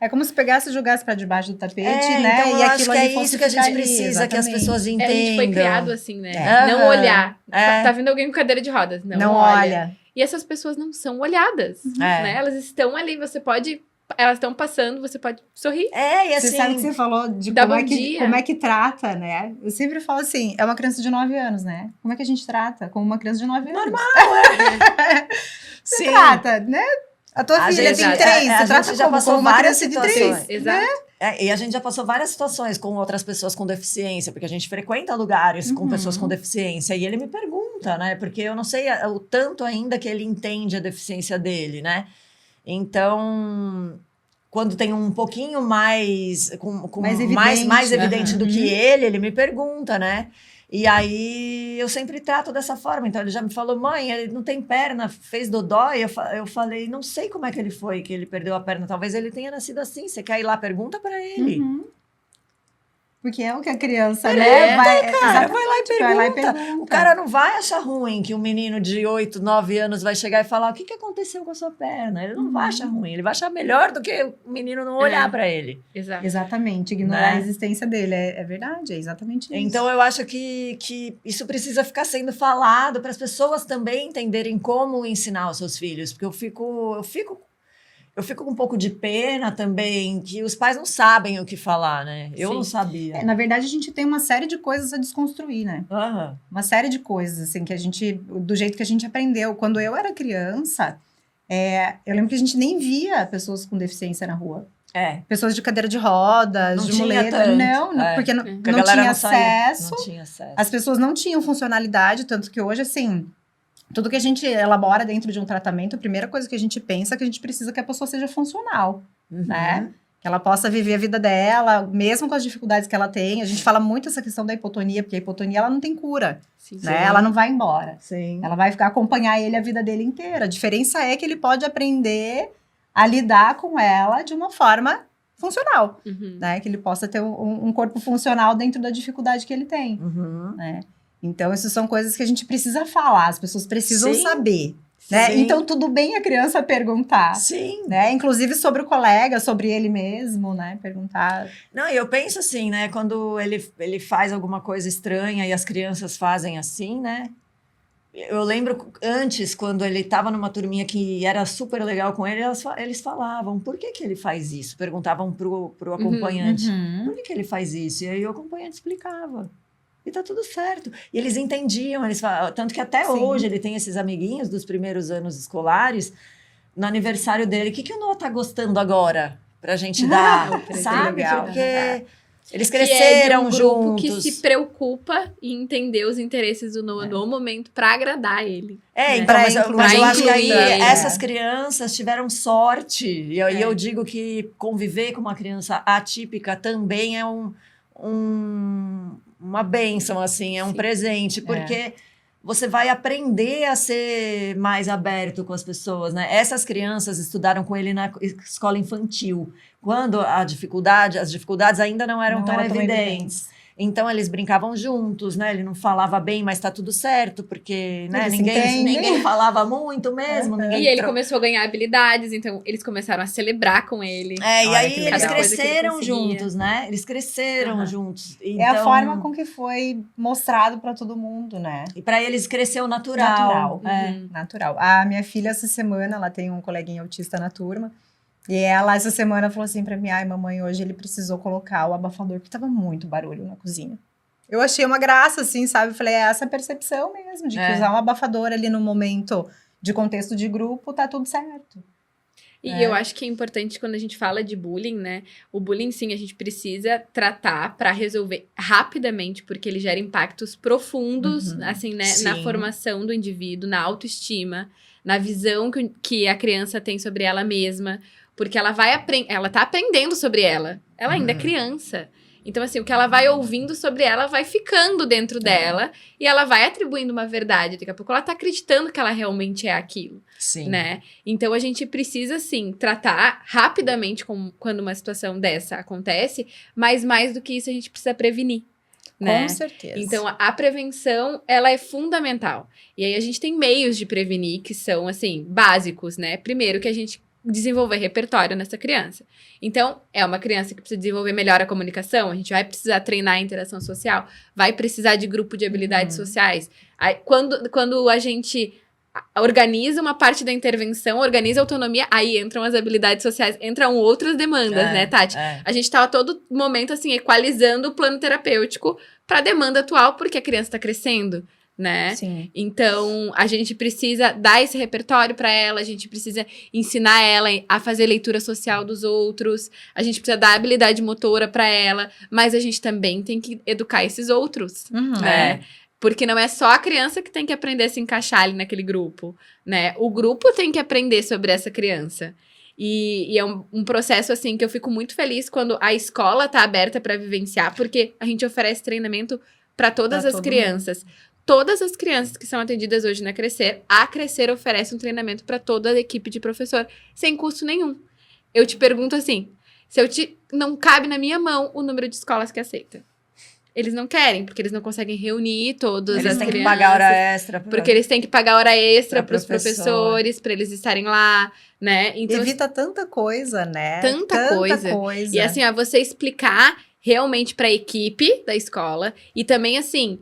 É como se pegasse e jogasse pra debaixo do tapete, né? Então e eu acho aquilo que ali é isso que a gente precisa, que as pessoas entendam. A gente foi criado assim, né? Não olhar. Tá vindo alguém com cadeira de rodas. Não olha. E essas pessoas não são olhadas, né? Elas estão ali, elas estão passando, você pode sorrir. E assim... Você sabe que você falou de como é que trata, né? Eu sempre falo assim, é uma criança de 9 anos, né? Como é que a gente trata? Como uma criança de 9 anos. Normal, Você trata, né? A tua filha tem 3, você trata como uma criança de 3. Exato. E a gente já passou várias situações com outras pessoas com deficiência, porque a gente frequenta lugares com pessoas com deficiência, e ele me pergunta, né? Porque eu não sei o tanto ainda que ele entende a deficiência dele, né? Então, quando tem um pouquinho mais mais evidente do que ele me pergunta, né? E aí eu sempre trato dessa forma. Então ele já me falou, mãe, ele não tem perna, fez dodó. E eu falei, não sei como é que ele foi, que ele perdeu a perna. Talvez ele tenha nascido assim. Você quer ir lá, pergunta pra ele. Porque é o que a criança, né? Vai lá e pergunta. O cara não vai achar ruim que um menino de 8, 9 anos vai chegar e falar o que aconteceu com a sua perna. Ele não vai achar ruim. Ele vai achar melhor do que o menino não olhar pra ele. Exatamente. Ignorar a existência dele. É verdade, é exatamente isso. Então, eu acho que isso precisa ficar sendo falado para as pessoas também entenderem como ensinar os seus filhos. Porque eu fico com um pouco de pena também, que os pais não sabem o que falar, né? Eu não sabia. Na verdade, a gente tem uma série de coisas a desconstruir, né? Uma série de coisas, assim, que do jeito que a gente aprendeu. Quando eu era criança, eu lembro que a gente nem via pessoas com deficiência na rua. Pessoas de cadeira de rodas, de muleta. Porque não tinha acesso. Não tinha acesso. As pessoas não tinham funcionalidade, tanto que hoje, assim... Tudo que a gente elabora dentro de um tratamento, a primeira coisa que a gente pensa é que a gente precisa que a pessoa seja funcional, né? Que ela possa viver a vida dela, mesmo com as dificuldades que ela tem. A gente fala muito essa questão da hipotonia, porque a hipotonia ela não tem cura, né? Ela não vai embora. Ela vai acompanhar ele a vida dele inteira. A diferença é que ele pode aprender a lidar com ela de uma forma funcional, né? Que ele possa ter um corpo funcional dentro da dificuldade que ele tem, né? Então, essas são coisas que a gente precisa falar, as pessoas precisam saber. Né? Então, tudo bem a criança perguntar. Né? Inclusive sobre o colega, sobre ele mesmo, né? Perguntar. Não, e eu penso assim, né? Quando ele faz alguma coisa estranha e as crianças fazem assim, né? Eu lembro antes, quando ele estava numa turminha que era super legal com ele, eles falavam, por que ele faz isso? Perguntavam pro acompanhante, por que ele faz isso? E aí o acompanhante explicava. E tá tudo certo. E eles entendiam, tanto que até hoje ele tem esses amiguinhos dos primeiros anos escolares, no aniversário dele, o que o Noah tá gostando agora? Pra gente dar, sabe? Legal. Porque eles cresceram juntos. Que se preocupa em entender os interesses do Noah no momento pra agradar ele. Então, mas eu acho que aí essas crianças tiveram sorte. E aí eu digo que conviver com uma criança atípica também é uma bênção, assim, é um presente, porque você vai aprender a ser mais aberto com as pessoas, né? Essas crianças estudaram com ele na escola infantil, quando as dificuldades ainda não eram tão evidentes. Então, eles brincavam juntos, né? Ele não falava bem, mas tá tudo certo, porque né? ninguém falava muito mesmo. E ele começou a ganhar habilidades, então eles começaram a celebrar com ele. E aí eles cresceram juntos, né? Eles cresceram juntos. Então, é a forma com que foi mostrado para todo mundo, né? E para eles cresceu natural. Natural. A minha filha, essa semana, ela tem um coleguinha autista na turma. E ela, essa semana, falou assim pra mim, ai, mamãe, hoje ele precisou colocar o abafador, porque tava muito barulho na cozinha. Eu achei uma graça, assim, sabe? Eu falei, é essa percepção mesmo, de que usar um abafador ali no momento de contexto de grupo, tá tudo certo. E eu acho que é importante quando a gente fala de bullying, né? O bullying, sim, a gente precisa tratar para resolver rapidamente, porque ele gera impactos profundos, assim, né? Na formação do indivíduo, na autoestima, na visão que a criança tem sobre ela mesma. Porque ela tá aprendendo sobre ela. Ela ainda é criança. Então, assim, o que ela vai ouvindo sobre ela vai ficando dentro dela e ela vai atribuindo uma verdade. Daqui a pouco ela tá acreditando que ela realmente é aquilo, Sim. né? Então, a gente precisa, assim, tratar rapidamente quando uma situação dessa acontece, mas mais do que isso, a gente precisa prevenir, né? Com certeza. Então, a prevenção, ela é fundamental. E aí, a gente tem meios de prevenir que são, assim, básicos, né? Primeiro, que a gente desenvolver repertório nessa criança. Então, é uma criança que precisa desenvolver melhor a comunicação, a gente vai precisar treinar a interação social, vai precisar de grupo de habilidades sociais. Aí, quando a gente organiza uma parte da intervenção, organiza a autonomia, aí entram as habilidades sociais, entram outras demandas, né, Tati? A gente tava todo momento, assim, equalizando o plano terapêutico para a demanda atual, porque a criança está crescendo, né? Sim. Então, a gente precisa dar esse repertório para ela, a gente precisa ensinar ela a fazer leitura social dos outros, a gente precisa dar habilidade motora para ela, mas a gente também tem que educar esses outros, né? Porque não é só a criança que tem que aprender a se encaixar ali naquele grupo, né? O grupo tem que aprender sobre essa criança. E é um processo, assim, que eu fico muito feliz quando a escola tá aberta para vivenciar, porque a gente oferece treinamento para todas as crianças. Todas as crianças que são atendidas hoje na Crescer, a Crescer oferece um treinamento para toda a equipe de professor, sem custo nenhum. Eu te pergunto assim, não cabe na minha mão o número de escolas que aceita. Eles não querem, porque eles não conseguem reunir todas as crianças. Eles têm que pagar hora extra. Porque eles têm que pagar hora extra para os professores, para eles estarem lá, né? Então, evita tanta coisa, né? Tanta coisa. E assim, você explicar realmente para a equipe da escola e também, assim,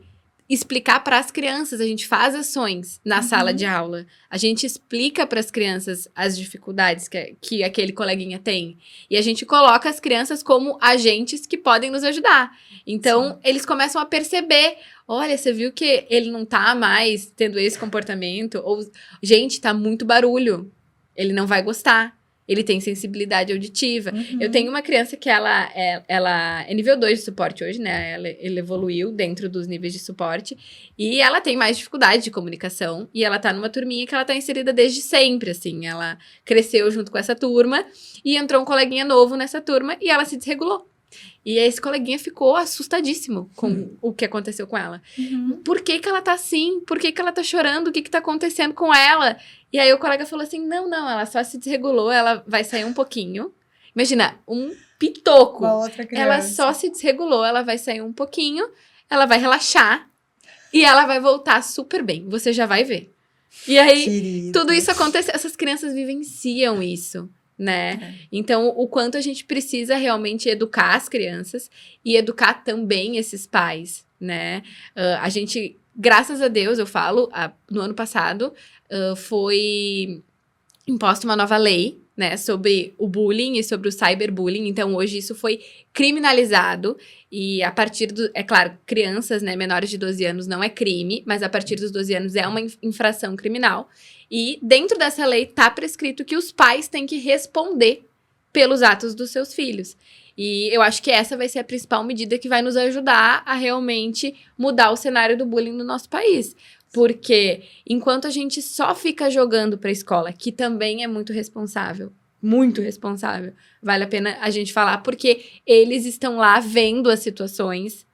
explicar para as crianças. A gente faz ações na sala de aula. A gente explica para as crianças as dificuldades que aquele coleguinha tem. E a gente coloca as crianças como agentes que podem nos ajudar. Então, eles começam a perceber. Olha, você viu que ele não tá mais tendo esse comportamento? Ou, gente, tá muito barulho. Ele não vai gostar. Ele tem sensibilidade auditiva. Eu tenho uma criança que ela é nível 2 de suporte hoje, né? Ela evoluiu dentro dos níveis de suporte. E ela tem mais dificuldade de comunicação. E ela tá numa turminha que ela tá inserida desde sempre, assim. Ela cresceu junto com essa turma. E entrou um coleguinha novo nessa turma. E ela se desregulou. E esse coleguinha ficou assustadíssimo com o que aconteceu com ela. Por que ela tá assim? Por que ela tá chorando? O que tá acontecendo com ela? E aí o colega falou assim, não, ela só se desregulou, ela vai sair um pouquinho. Imagina, um pitoco. Uma outra criança. Ela só se desregulou, ela vai sair um pouquinho, ela vai relaxar e ela vai voltar super bem. Você já vai ver. E aí, tudo isso acontece, essas crianças vivenciam isso, né? Então, o quanto a gente precisa realmente educar as crianças e educar também esses pais, né? A gente, graças a Deus, eu falo, no ano passado, foi imposta uma nova lei, né, sobre o bullying e sobre o cyberbullying. Então, hoje isso foi criminalizado e a partir é claro, crianças, né, menores de 12 anos não é crime, mas a partir dos 12 anos é uma infração criminal. E dentro dessa lei está prescrito que os pais têm que responder pelos atos dos seus filhos. E eu acho que essa vai ser a principal medida que vai nos ajudar a realmente mudar o cenário do bullying no nosso país. Porque enquanto a gente só fica jogando para a escola, que também é muito responsável, vale a pena a gente falar, porque eles estão lá vendo as situações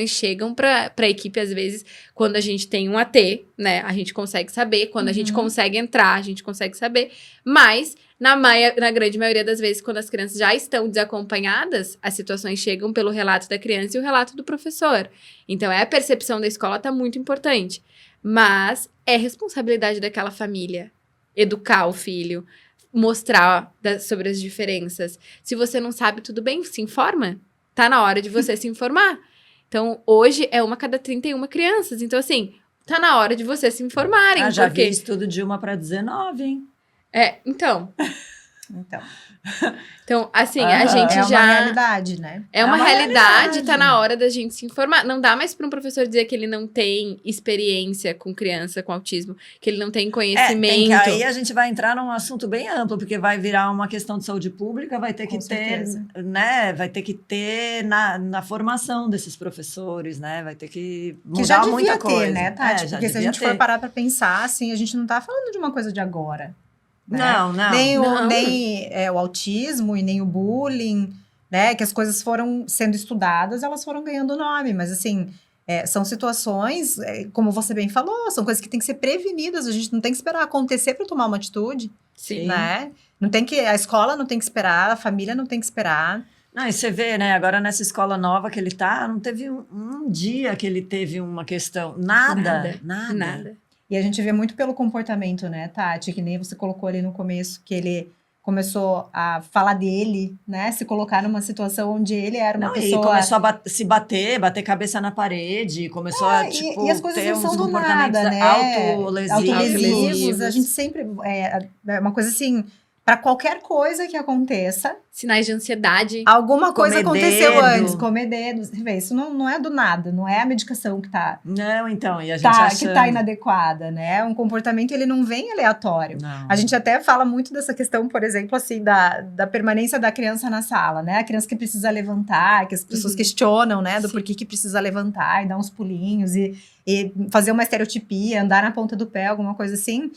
chegam para a equipe, às vezes, quando a gente tem um AT, né, a gente consegue saber, quando a gente consegue entrar, a gente consegue saber, mas na grande maioria das vezes, quando as crianças já estão desacompanhadas, as situações chegam pelo relato da criança e o relato do professor. Então, a percepção da escola está muito importante. Mas é responsabilidade daquela família educar o filho, mostrar sobre as diferenças. Se você não sabe, tudo bem, se informa. Tá na hora de você se informar. Então, hoje é 1 a cada 31 crianças. Então, assim, tá na hora de vocês se informarem. Já vi estudo de 1 para 19, hein? Então, assim, a gente é já... É uma realidade, né? É uma realidade, tá na hora da gente se informar. Não dá mais para um professor dizer que ele não tem experiência com criança com autismo, que ele não tem conhecimento. Aí a gente vai entrar num assunto bem amplo, porque vai virar uma questão de saúde pública, vai ter que ter, né? Vai ter que ter na formação desses professores, né? Vai ter que mudar muita coisa. Né, Tati? Porque se a gente for parar para pensar, assim, a gente não tá falando de uma coisa de agora. né? Não. Nem o autismo e nem o bullying, né? Que as coisas foram sendo estudadas, elas foram ganhando nome. Mas, assim, são situações, como você bem falou, são coisas que têm que ser prevenidas. A gente não tem que esperar acontecer para tomar uma atitude, Sim. né? A escola não tem que esperar, a família não tem que esperar. Não, e você vê, né? Agora nessa escola nova que ele tá, não teve um dia que ele teve uma questão. Nada. E a gente vê muito pelo comportamento, né, Tati? Que nem você colocou ali no começo, que ele começou a falar dele, né? Se colocar numa situação onde ele era uma pessoa... E começou a se bater cabeça na parede, começou a, tipo, e as coisas ter não são uns do comportamentos nada, né? Autolesivos. A gente sempre... É uma coisa assim... Para qualquer coisa que aconteça... Sinais de ansiedade. Alguma coisa aconteceu dedo. antes. Comer dedo. Você vê, isso não é do nada. Não é a medicação que tá... Não, então, e a gente que tá inadequada, né? Um comportamento, ele não vem aleatório. Não. A gente até fala muito dessa questão, por exemplo, assim, da permanência da criança na sala, né? A criança que precisa levantar, que as pessoas questionam, né? Do porquê que precisa levantar e dar uns pulinhos e fazer uma estereotipia, andar na ponta do pé, alguma coisa assim.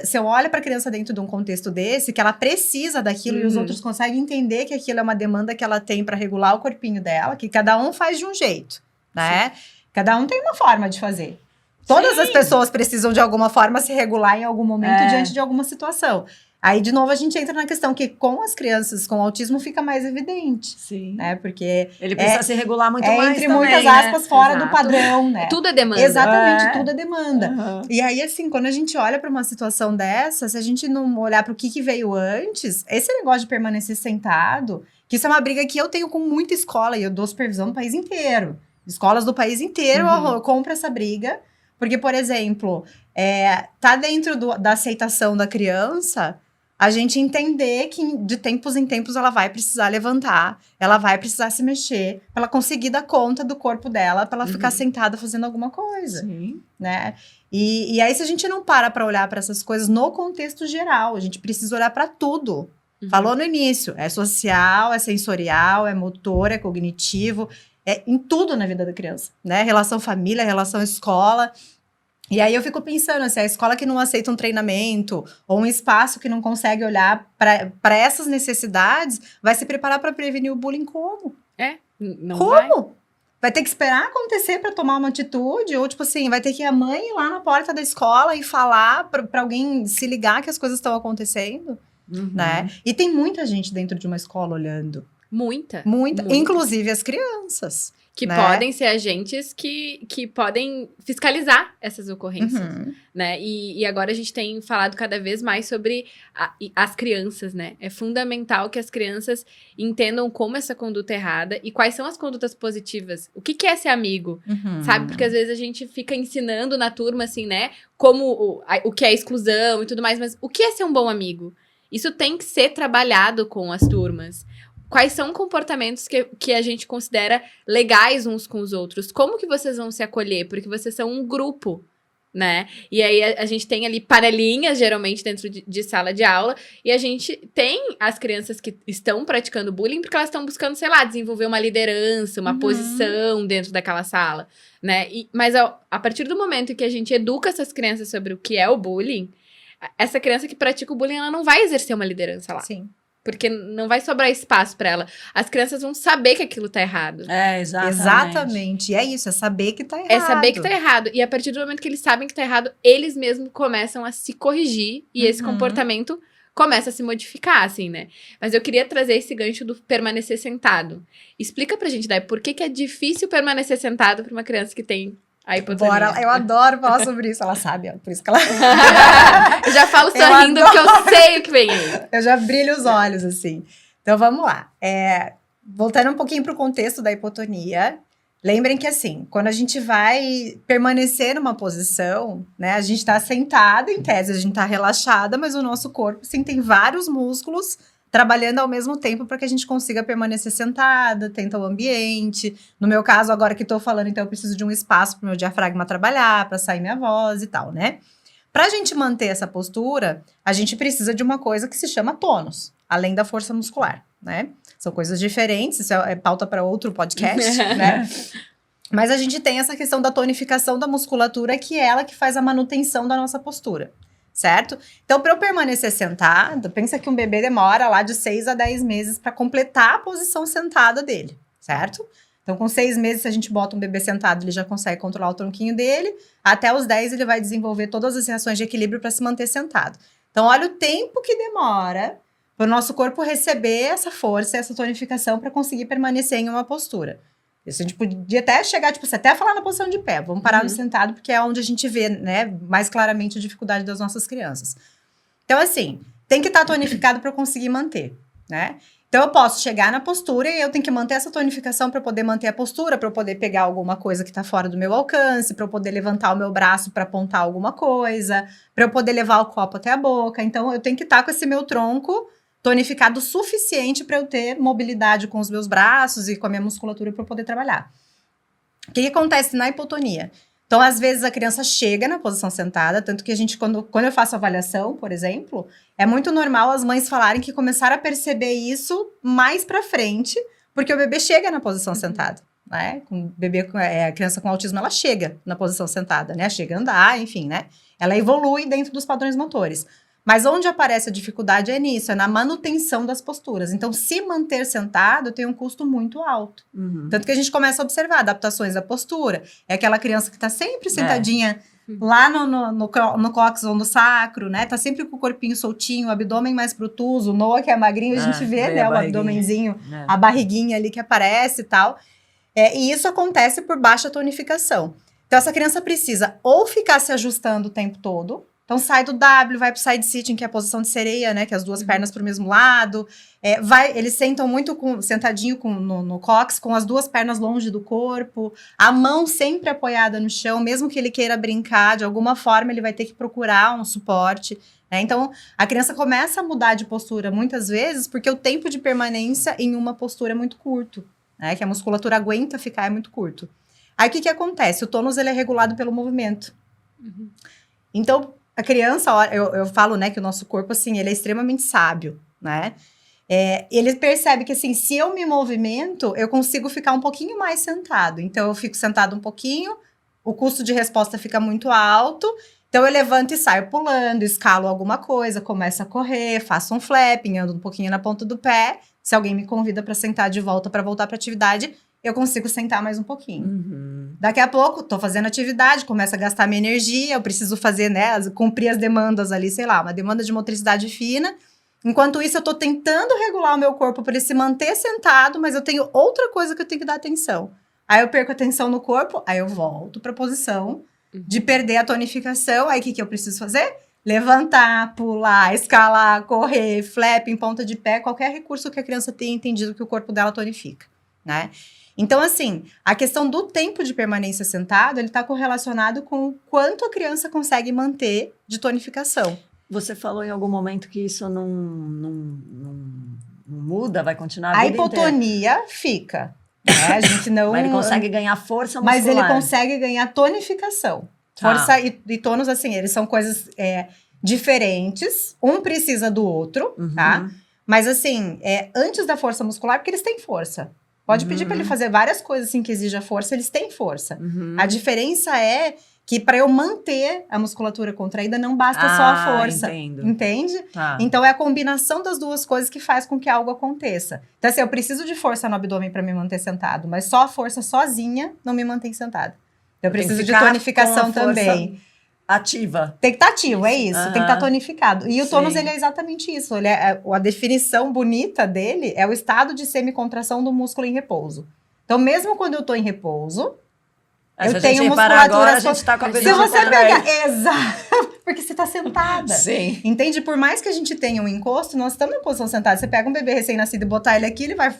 Se eu olho para a criança dentro de um contexto desse, que ela precisa daquilo e os outros conseguem entender que aquilo é uma demanda que ela tem para regular o corpinho dela, que cada um faz de um jeito, né? Sim. Cada um tem uma forma de fazer. Todas as pessoas precisam de alguma forma se regular em algum momento diante de alguma situação. Aí, de novo, a gente entra na questão que com as crianças com autismo fica mais evidente. Sim. Né? Porque ele precisa se regular muito mais entre também, muitas aspas, fora do padrão, né? Tudo é demanda. Exatamente, tudo é demanda. E aí, assim, quando a gente olha para uma situação dessa, se a gente não olhar para o que veio antes, esse negócio de permanecer sentado, que isso é uma briga que eu tenho com muita escola, e eu dou supervisão no país inteiro. Escolas do país inteiro compram essa briga, porque, por exemplo, tá dentro da aceitação da criança... A gente entender que de tempos em tempos ela vai precisar levantar, ela vai precisar se mexer, pra ela conseguir dar conta do corpo dela, pra ela ficar sentada fazendo alguma coisa. Sim. Né? E aí, se a gente não para olhar para essas coisas no contexto geral, a gente precisa olhar para tudo. Falou no início, é social, é sensorial, é motor, é cognitivo, é em tudo na vida da criança, né? Relação família, relação escola. E aí eu fico pensando, assim, a escola que não aceita um treinamento ou um espaço que não consegue olhar para essas necessidades, vai se preparar para prevenir o bullying como? Não como? Vai ter que esperar acontecer para tomar uma atitude? Ou, tipo assim, vai ter que a mãe ir lá na porta da escola e falar para alguém se ligar que as coisas estão acontecendo? Né? E tem muita gente dentro de uma escola olhando. Muita. Inclusive as crianças. Que né? podem ser agentes que podem fiscalizar essas ocorrências, né? E agora a gente tem falado cada vez mais sobre as crianças, né? É fundamental que as crianças entendam como essa conduta é errada e quais são as condutas positivas. O que é ser amigo, sabe? Porque às vezes a gente fica ensinando na turma, assim, né? Como o que é exclusão e tudo mais, mas o que é ser um bom amigo? Isso tem que ser trabalhado com as turmas. Quais são comportamentos que a gente considera legais uns com os outros? Como que vocês vão se acolher? Porque vocês são um grupo, né? E aí a gente tem ali panelinhas, geralmente, dentro de sala de aula. E a gente tem as crianças que estão praticando bullying porque elas estão buscando, sei lá, desenvolver uma liderança, uma posição dentro daquela sala, né? Mas a partir do momento em que a gente educa essas crianças sobre o que é o bullying, essa criança que pratica o bullying, ela não vai exercer uma liderança lá. Sim. Porque não vai sobrar espaço pra ela. As crianças vão saber que aquilo tá errado. Exatamente. E é isso, é saber que tá errado. É saber que tá errado. E a partir do momento que eles sabem que tá errado, eles mesmos começam a se corrigir. E esse comportamento começa a se modificar, assim, né? Mas eu queria trazer esse gancho do permanecer sentado. Explica pra gente, Dai, por que é difícil permanecer sentado pra uma criança que tem a hipotonia? Bora, eu adoro falar sobre isso. Ela sabe, ó, por isso que ela... Eu já falo sorrindo porque eu sei o que vem aí. Eu já brilho os olhos, assim. Então, vamos lá. Voltando um pouquinho pro contexto da hipotonia, lembrem que, assim, quando a gente vai permanecer numa posição, né, a gente tá sentado, em tese, a gente tá relaxada, mas o nosso corpo, sim, tem vários músculos trabalhando ao mesmo tempo para que a gente consiga permanecer sentada, tenta o ambiente. No meu caso, agora que estou falando, então eu preciso de um espaço para o meu diafragma trabalhar, para sair minha voz e tal, né? Para a gente manter essa postura, a gente precisa de uma coisa que se chama tônus, além da força muscular, né? São coisas diferentes, isso é pauta para outro podcast, né? Mas a gente tem essa questão da tonificação da musculatura, que é ela que faz a manutenção da nossa postura. certo? Então, para eu permanecer sentada, pensa que um bebê demora lá de 6 a 10 meses para completar a posição sentada dele, certo? Então, com 6 meses, se a gente bota um bebê sentado, ele já consegue controlar o tronquinho dele. Até os 10, ele vai desenvolver todas as reações de equilíbrio para se manter sentado. Então, olha o tempo que demora para o nosso corpo receber essa força, essa tonificação para conseguir permanecer em uma postura. Isso a gente podia até chegar, tipo, você até falar na posição de pé. Vamos parar no sentado, porque é onde a gente vê, né, mais claramente a dificuldade das nossas crianças. Então, assim, tem que estar tonificado para eu conseguir manter, né? Então, eu posso chegar na postura e eu tenho que manter essa tonificação para poder manter a postura, para eu poder pegar alguma coisa que está fora do meu alcance, para eu poder levantar o meu braço para apontar alguma coisa, para eu poder levar o copo até a boca. Então, eu tenho que estar com esse meu tronco tonificado o suficiente para eu ter mobilidade com os meus braços e com a minha musculatura para eu poder trabalhar. O que acontece na hipotonia? Então, às vezes, a criança chega na posição sentada, tanto que a gente, quando eu faço avaliação, por exemplo, é muito normal as mães falarem que começaram a perceber isso mais pra frente, porque o bebê chega na posição sentada, né? O bebê, a criança com autismo, ela chega na posição sentada, né? Chega a andar, enfim, né? Ela evolui dentro dos padrões motores. Mas onde aparece a dificuldade é nisso, é na manutenção das posturas. Então, se manter sentado tem um custo muito alto. Tanto que a gente começa a observar adaptações da postura. É aquela criança que está sempre sentadinha lá no cóccix ou no sacro, né? Tá sempre com o corpinho soltinho, o abdômen mais protuso. O Noah, que é magrinho, a gente vê, né? O abdômenzinho, a barriguinha ali que aparece e tal. E isso acontece por baixa tonificação. Então, essa criança precisa ou ficar se ajustando o tempo todo. Então, sai do W, vai pro side sitting, que é a posição de sereia, né? Que é as duas pernas pro mesmo lado. Eles sentam muito sentadinho no cóccix, com as duas pernas longe do corpo. A mão sempre apoiada no chão, mesmo que ele queira brincar, de alguma forma ele vai ter que procurar um suporte, né? Então, a criança começa a mudar de postura muitas vezes, porque o tempo de permanência em uma postura é muito curto, né? Que a musculatura aguenta ficar, é muito curto. Aí, o que acontece? O tônus, ele é regulado pelo movimento. Então, a criança, eu falo, né, que o nosso corpo, assim, ele é extremamente sábio, né? Ele percebe que, assim, se eu me movimento, eu consigo ficar um pouquinho mais sentado. Então, eu fico sentado um pouquinho, o custo de resposta fica muito alto, então eu levanto e saio pulando, escalo alguma coisa, começo a correr, faço um flapping, ando um pouquinho na ponta do pé. Se alguém me convida para sentar de volta, para voltar para atividade, eu consigo sentar mais um pouquinho. Daqui a pouco, tô fazendo atividade, começa a gastar minha energia, eu preciso fazer, né, cumprir as demandas ali, sei lá, uma demanda de motricidade fina. Enquanto isso, eu tô tentando regular o meu corpo para ele se manter sentado, mas eu tenho outra coisa que eu tenho que dar atenção. Aí eu perco a atenção no corpo, aí eu volto pra posição de perder a tonificação. Aí o que eu preciso fazer? Levantar, pular, escalar, correr, flap em ponta de pé, qualquer recurso que a criança tenha entendido que o corpo dela tonifica, né? Então, assim, a questão do tempo de permanência sentado, ele está correlacionado com o quanto a criança consegue manter de tonificação. Você falou em algum momento que isso não muda, vai continuar a A vida hipotonia inteira. Fica, né? A gente não... Mas ele consegue ganhar força muscular. Mas ele consegue ganhar tonificação. Tá. Força e tônus, assim, eles são coisas diferentes. Um precisa do outro, tá? Mas, assim, antes da força muscular, porque eles têm força. Pode pedir para ele fazer várias coisas assim que exija força, eles têm força. A diferença é que para eu manter a musculatura contraída não basta só a força. Entendo. Entende? Tá. Então é a combinação das duas coisas que faz com que algo aconteça. Então assim, eu preciso de força no abdômen para me manter sentado, mas só a força sozinha não me mantém sentado. Eu preciso de tonificação também. Ativa. Tem que estar ativo, é isso. Tem que estar tonificado. E o tônus, ele é exatamente isso. Ele a definição bonita dele é o estado de semicontração do músculo em repouso. Então, mesmo quando eu estou em repouso, eu tenho musculatura... Agora, a gente tá com a Se você pegar... Exato. Porque você está sentada. Sim. Entende? Por mais que a gente tenha um encosto, nós estamos em posição sentada. Você pega um bebê recém-nascido e botar ele aqui, ele vai...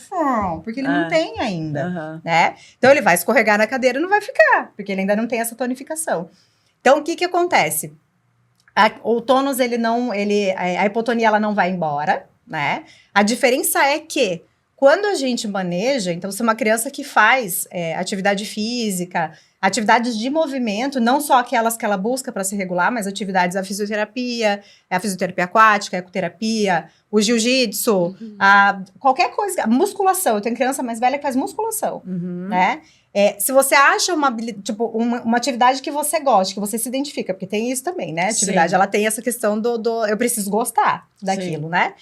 Porque ele não tem ainda. Né? Então, ele vai escorregar na cadeira e não vai ficar. Porque ele ainda não tem essa tonificação. Então, o que acontece? O tônus, a hipotonia, ela não vai embora, né? A diferença é que, quando a gente maneja, então, se uma criança que faz atividade física, atividades de movimento, não só aquelas que ela busca para se regular, mas atividades da fisioterapia, a fisioterapia aquática, a ecoterapia, o jiu-jitsu, qualquer coisa, musculação. Eu tenho criança mais velha que faz musculação, né? Se você acha uma atividade que você gosta, que você se identifica, porque tem isso também, né? A atividade, ela tem essa questão do eu preciso gostar daquilo, né?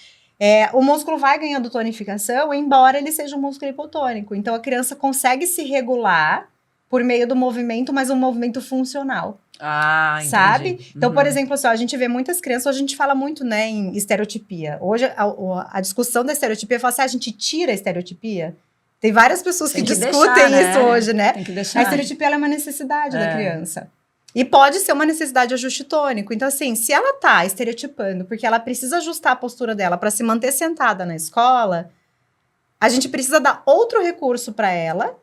O músculo vai ganhando tonificação, embora ele seja um músculo hipotônico. Então, a criança consegue se regular por meio do movimento, mas um movimento funcional. Entendi. Sabe? Então, por exemplo, assim, a gente vê muitas crianças, hoje a gente fala muito, né, em estereotipia. Hoje, a discussão da estereotipia fala assim, a gente tira a estereotipia. Tem várias pessoas que discutem isso hoje, né? Tem que deixar. A estereotipia ela é uma necessidade da criança. E pode ser uma necessidade de ajuste tônico. Então, assim, se ela tá estereotipando porque ela precisa ajustar a postura dela para se manter sentada na escola, a gente precisa dar outro recurso para ela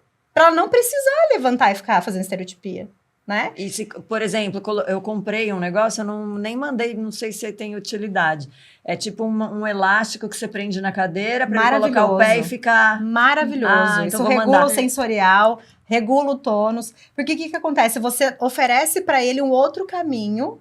não precisar levantar e ficar fazendo estereotipia, né? E se, por exemplo, eu comprei um negócio, eu nem mandei, não sei se tem utilidade. É tipo um elástico que você prende na cadeira para colocar o pé e ficar... Maravilhoso. Então isso regula o sensorial, regula o tônus. Porque o que acontece? Você oferece para ele um outro caminho,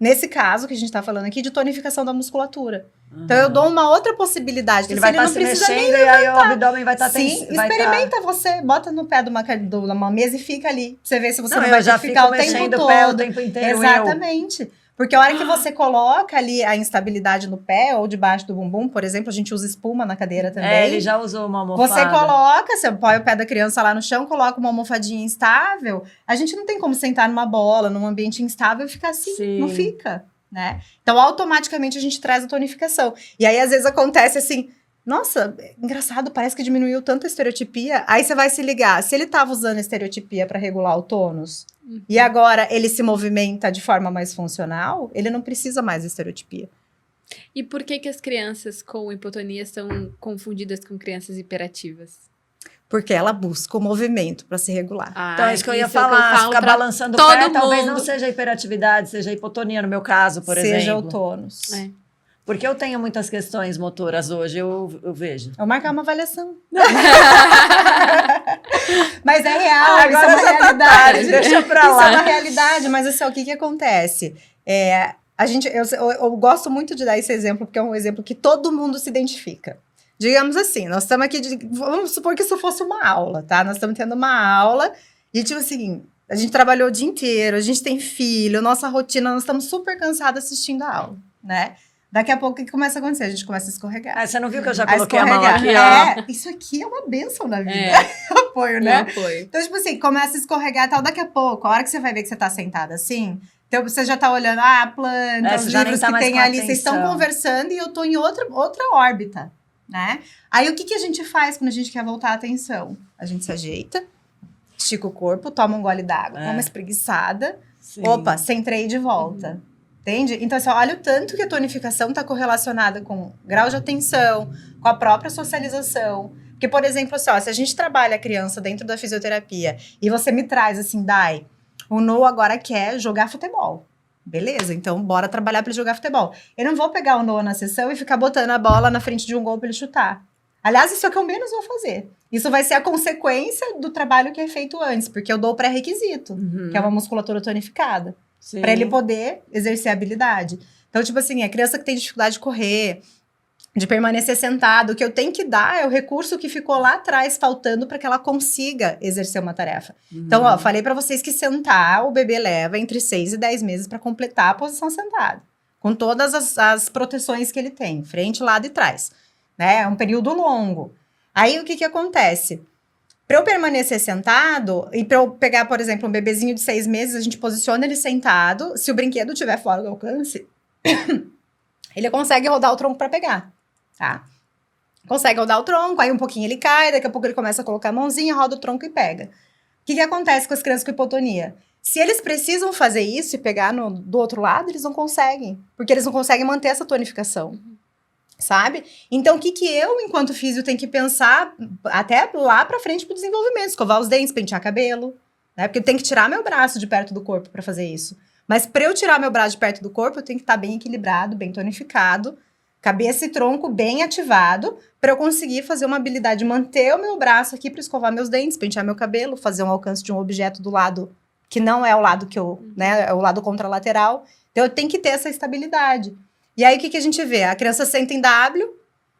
nesse caso que a gente está falando aqui, de tonificação da musculatura. Então, eu dou uma outra possibilidade. Ele vai estar se mexendo e aí o abdômen vai estar... Sim, experimenta você, bota no pé de uma mesa e fica ali. Você vê se você não vai ficar o tempo todo. O pé o tempo inteiro. Exatamente. Porque a hora que você coloca ali a instabilidade no pé ou debaixo do bumbum, por exemplo, a gente usa espuma na cadeira também. Ele já usou uma almofada. Você coloca, você põe o pé da criança lá no chão, coloca uma almofadinha instável. A gente não tem como sentar numa bola, num ambiente instável e ficar assim. Sim. Não fica, né? Então, automaticamente, a gente traz a tonificação. E aí, às vezes, acontece assim... Nossa, engraçado, parece que diminuiu tanto a estereotipia. Aí você vai se ligar. Se ele estava usando a estereotipia para regular o tônus, e agora ele se movimenta de forma mais funcional, ele não precisa mais de estereotipia. E por que as crianças com hipotonia são confundidas com crianças hiperativas? Porque ela busca o movimento para se regular. Então, é isso que eu ia falar. Ficar balançando o pé, talvez não seja hiperatividade, seja hipotonia, no meu caso, por exemplo. Seja o tônus. Porque eu tenho muitas questões motoras hoje, eu vejo. Eu marcar uma avaliação. Mas é real, isso é uma realidade. Deixa pra lá. Isso é uma realidade, mas assim, o que acontece? Eu gosto muito de dar esse exemplo, porque é um exemplo que todo mundo se identifica. Digamos assim, nós estamos aqui, vamos supor que isso fosse uma aula, tá? Nós estamos tendo uma aula e tipo assim, a gente trabalhou o dia inteiro, a gente tem filho, nossa rotina, nós estamos super cansados assistindo a aula, né? Daqui a pouco, o que começa a acontecer? A gente começa a escorregar. Você não viu que eu já coloquei a mão aqui, ó? Isso aqui é uma bênção na vida. Apoio, né? Apoio. Então, tipo assim, começa a escorregar e tal. Daqui a pouco, a hora que você vai ver que você tá sentada assim, então você já tá olhando a planta, os livros que tem ali, vocês estão conversando e eu tô em outra órbita, né? Aí, o que a gente faz quando a gente quer voltar a atenção? A gente se ajeita, estica o corpo, toma um gole d'água, dá uma espreguiçada. Sim. Opa, centrei de volta. Entende? Então, assim, olha o tanto que a tonificação está correlacionada com grau de atenção, com a própria socialização. Porque, por exemplo, assim, se a gente trabalha a criança dentro da fisioterapia e você me traz assim, Dai, o Noah agora quer jogar futebol. Beleza, então bora trabalhar para ele jogar futebol. Eu não vou pegar o Noah na sessão e ficar botando a bola na frente de um gol para ele chutar. Aliás, isso é o que eu menos vou fazer. Isso vai ser a consequência do trabalho que é feito antes, porque eu dou o pré-requisito, que é uma musculatura tonificada. Para ele poder exercer a habilidade. Então, tipo assim, a criança que tem dificuldade de correr, de permanecer sentado, o que eu tenho que dar é o recurso que ficou lá atrás faltando para que ela consiga exercer uma tarefa. Então, ó, falei para vocês que sentar, o bebê leva entre 6 e 10 meses para completar a posição sentada, com todas as proteções que ele tem, frente, lado e trás, né? É um período longo. Aí, o que acontece? Para eu permanecer sentado, e para eu pegar, por exemplo, um bebezinho de 6 meses, a gente posiciona ele sentado. Se o brinquedo estiver fora do alcance, ele consegue rodar o tronco para pegar, tá? Consegue rodar o tronco, aí um pouquinho ele cai, daqui a pouco ele começa a colocar a mãozinha, roda o tronco e pega. O que acontece com as crianças com hipotonia? Se eles precisam fazer isso e pegar do outro lado, eles não conseguem, porque eles não conseguem manter essa tonificação. Sabe? Então, o que eu, enquanto físio, tenho que pensar até lá pra frente pro desenvolvimento? Escovar os dentes, pentear cabelo, né? Porque eu tenho que tirar meu braço de perto do corpo pra fazer isso. Mas pra eu tirar meu braço de perto do corpo, eu tenho que estar bem equilibrado, bem tonificado, Cabeça e tronco bem ativado, para eu conseguir fazer uma habilidade, manter o meu braço aqui para escovar meus dentes, pentear meu cabelo, fazer um alcance de um objeto do lado que não é o lado que eu, né, é o lado contralateral. Então, eu tenho que ter essa estabilidade. E aí, o que a gente vê? A criança senta em W,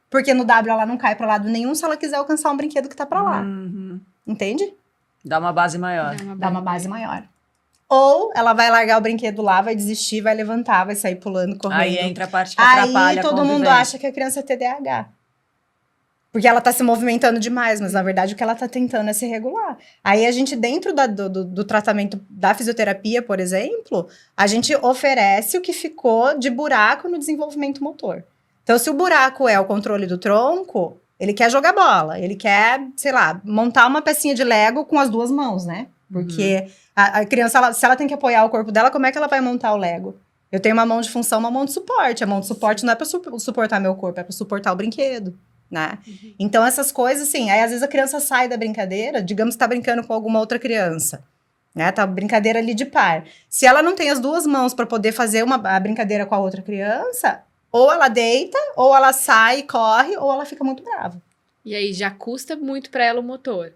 porque no W ela não cai para lado nenhum se ela quiser alcançar um brinquedo que tá para lá. Entende? Dá uma base maior. Dá uma base maior. Ou ela vai largar o brinquedo lá, vai desistir, vai levantar, vai sair pulando, correndo. Aí entra a parte que atrapalha Aí todo a mundo convivência. acha que a criança é TDAH. Porque ela tá se movimentando demais, mas na verdade o que ela tá tentando é se regular. Aí a gente, dentro do tratamento da fisioterapia, por exemplo, a gente oferece o que ficou de buraco no desenvolvimento motor. Então, se o buraco é o controle do tronco, ele quer jogar bola, ele quer, sei lá, montar uma pecinha de Lego com as duas mãos, né? Porque a criança, se ela tem que apoiar o corpo dela, como é que ela vai montar o Lego? Eu tenho uma mão de função, uma mão de suporte. A mão de suporte não é para suportar meu corpo, é para suportar o brinquedo, né? Então, essas coisas, assim, aí às vezes a criança sai da brincadeira, digamos que tá brincando com alguma outra criança, né? Tá brincadeira ali de par. Se ela não tem as duas mãos para poder fazer a brincadeira com a outra criança, ou ela deita, ou ela sai e corre, ou ela fica muito brava. E aí já custa muito pra ela o motor.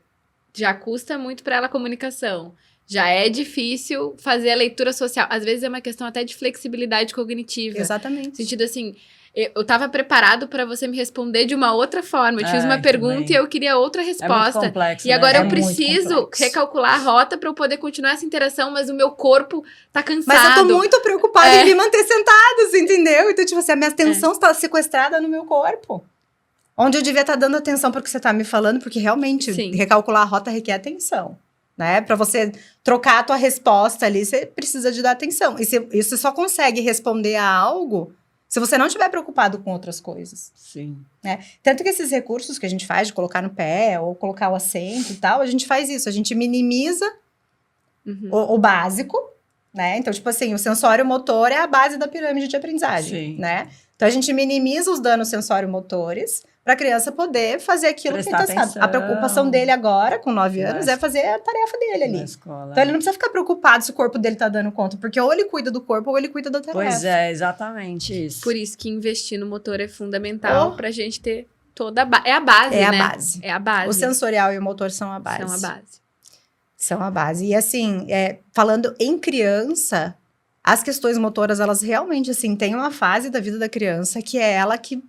Já custa muito pra ela a comunicação. Já é difícil fazer a leitura social. Às vezes é uma questão até de flexibilidade cognitiva. Exatamente. No sentido assim, eu tava preparado pra você me responder de uma outra forma. Eu te fiz uma Ai, pergunta também. e eu queria outra É muito resposta. complexo, E agora É eu muito preciso complexo. recalcular a rota pra eu poder continuar essa interação, mas o meu corpo tá cansado. Mas eu tô muito preocupada em me manter sentada, você entendeu? Então, tipo assim, a minha atenção está sequestrada no meu corpo. Onde eu devia estar dando atenção para o que você tá me falando, porque realmente Sim. recalcular a rota requer atenção, né? Para você trocar a tua resposta ali, você precisa de dar atenção. E você só consegue responder a algo se você não estiver preocupado com outras coisas. Sim. Tanto que esses recursos que a gente faz de colocar no pé ou colocar o assento e tal, a gente faz isso, a gente minimiza Uhum. o básico, né? Então, tipo assim, o sensório motor é a base da pirâmide de aprendizagem, Sim. né? Então, a gente minimiza os danos sensório-motores para a criança poder fazer aquilo Prestar que ele tá atenção. A preocupação dele agora, com 9 anos, Mas- é fazer a tarefa dele ali. Na escola. Então, ele não precisa ficar preocupado se o corpo dele tá dando conta, porque ou ele cuida do corpo ou ele cuida da tarefa. Pois é, exatamente isso. Por isso que investir no motor é fundamental Oh. pra gente ter toda a base. É a base, É a né? base. É a base. O sensorial e o motor são a base. São a base. São a base. E assim, falando em criança, as questões motoras, elas realmente, assim, têm uma fase da vida da criança que é ela que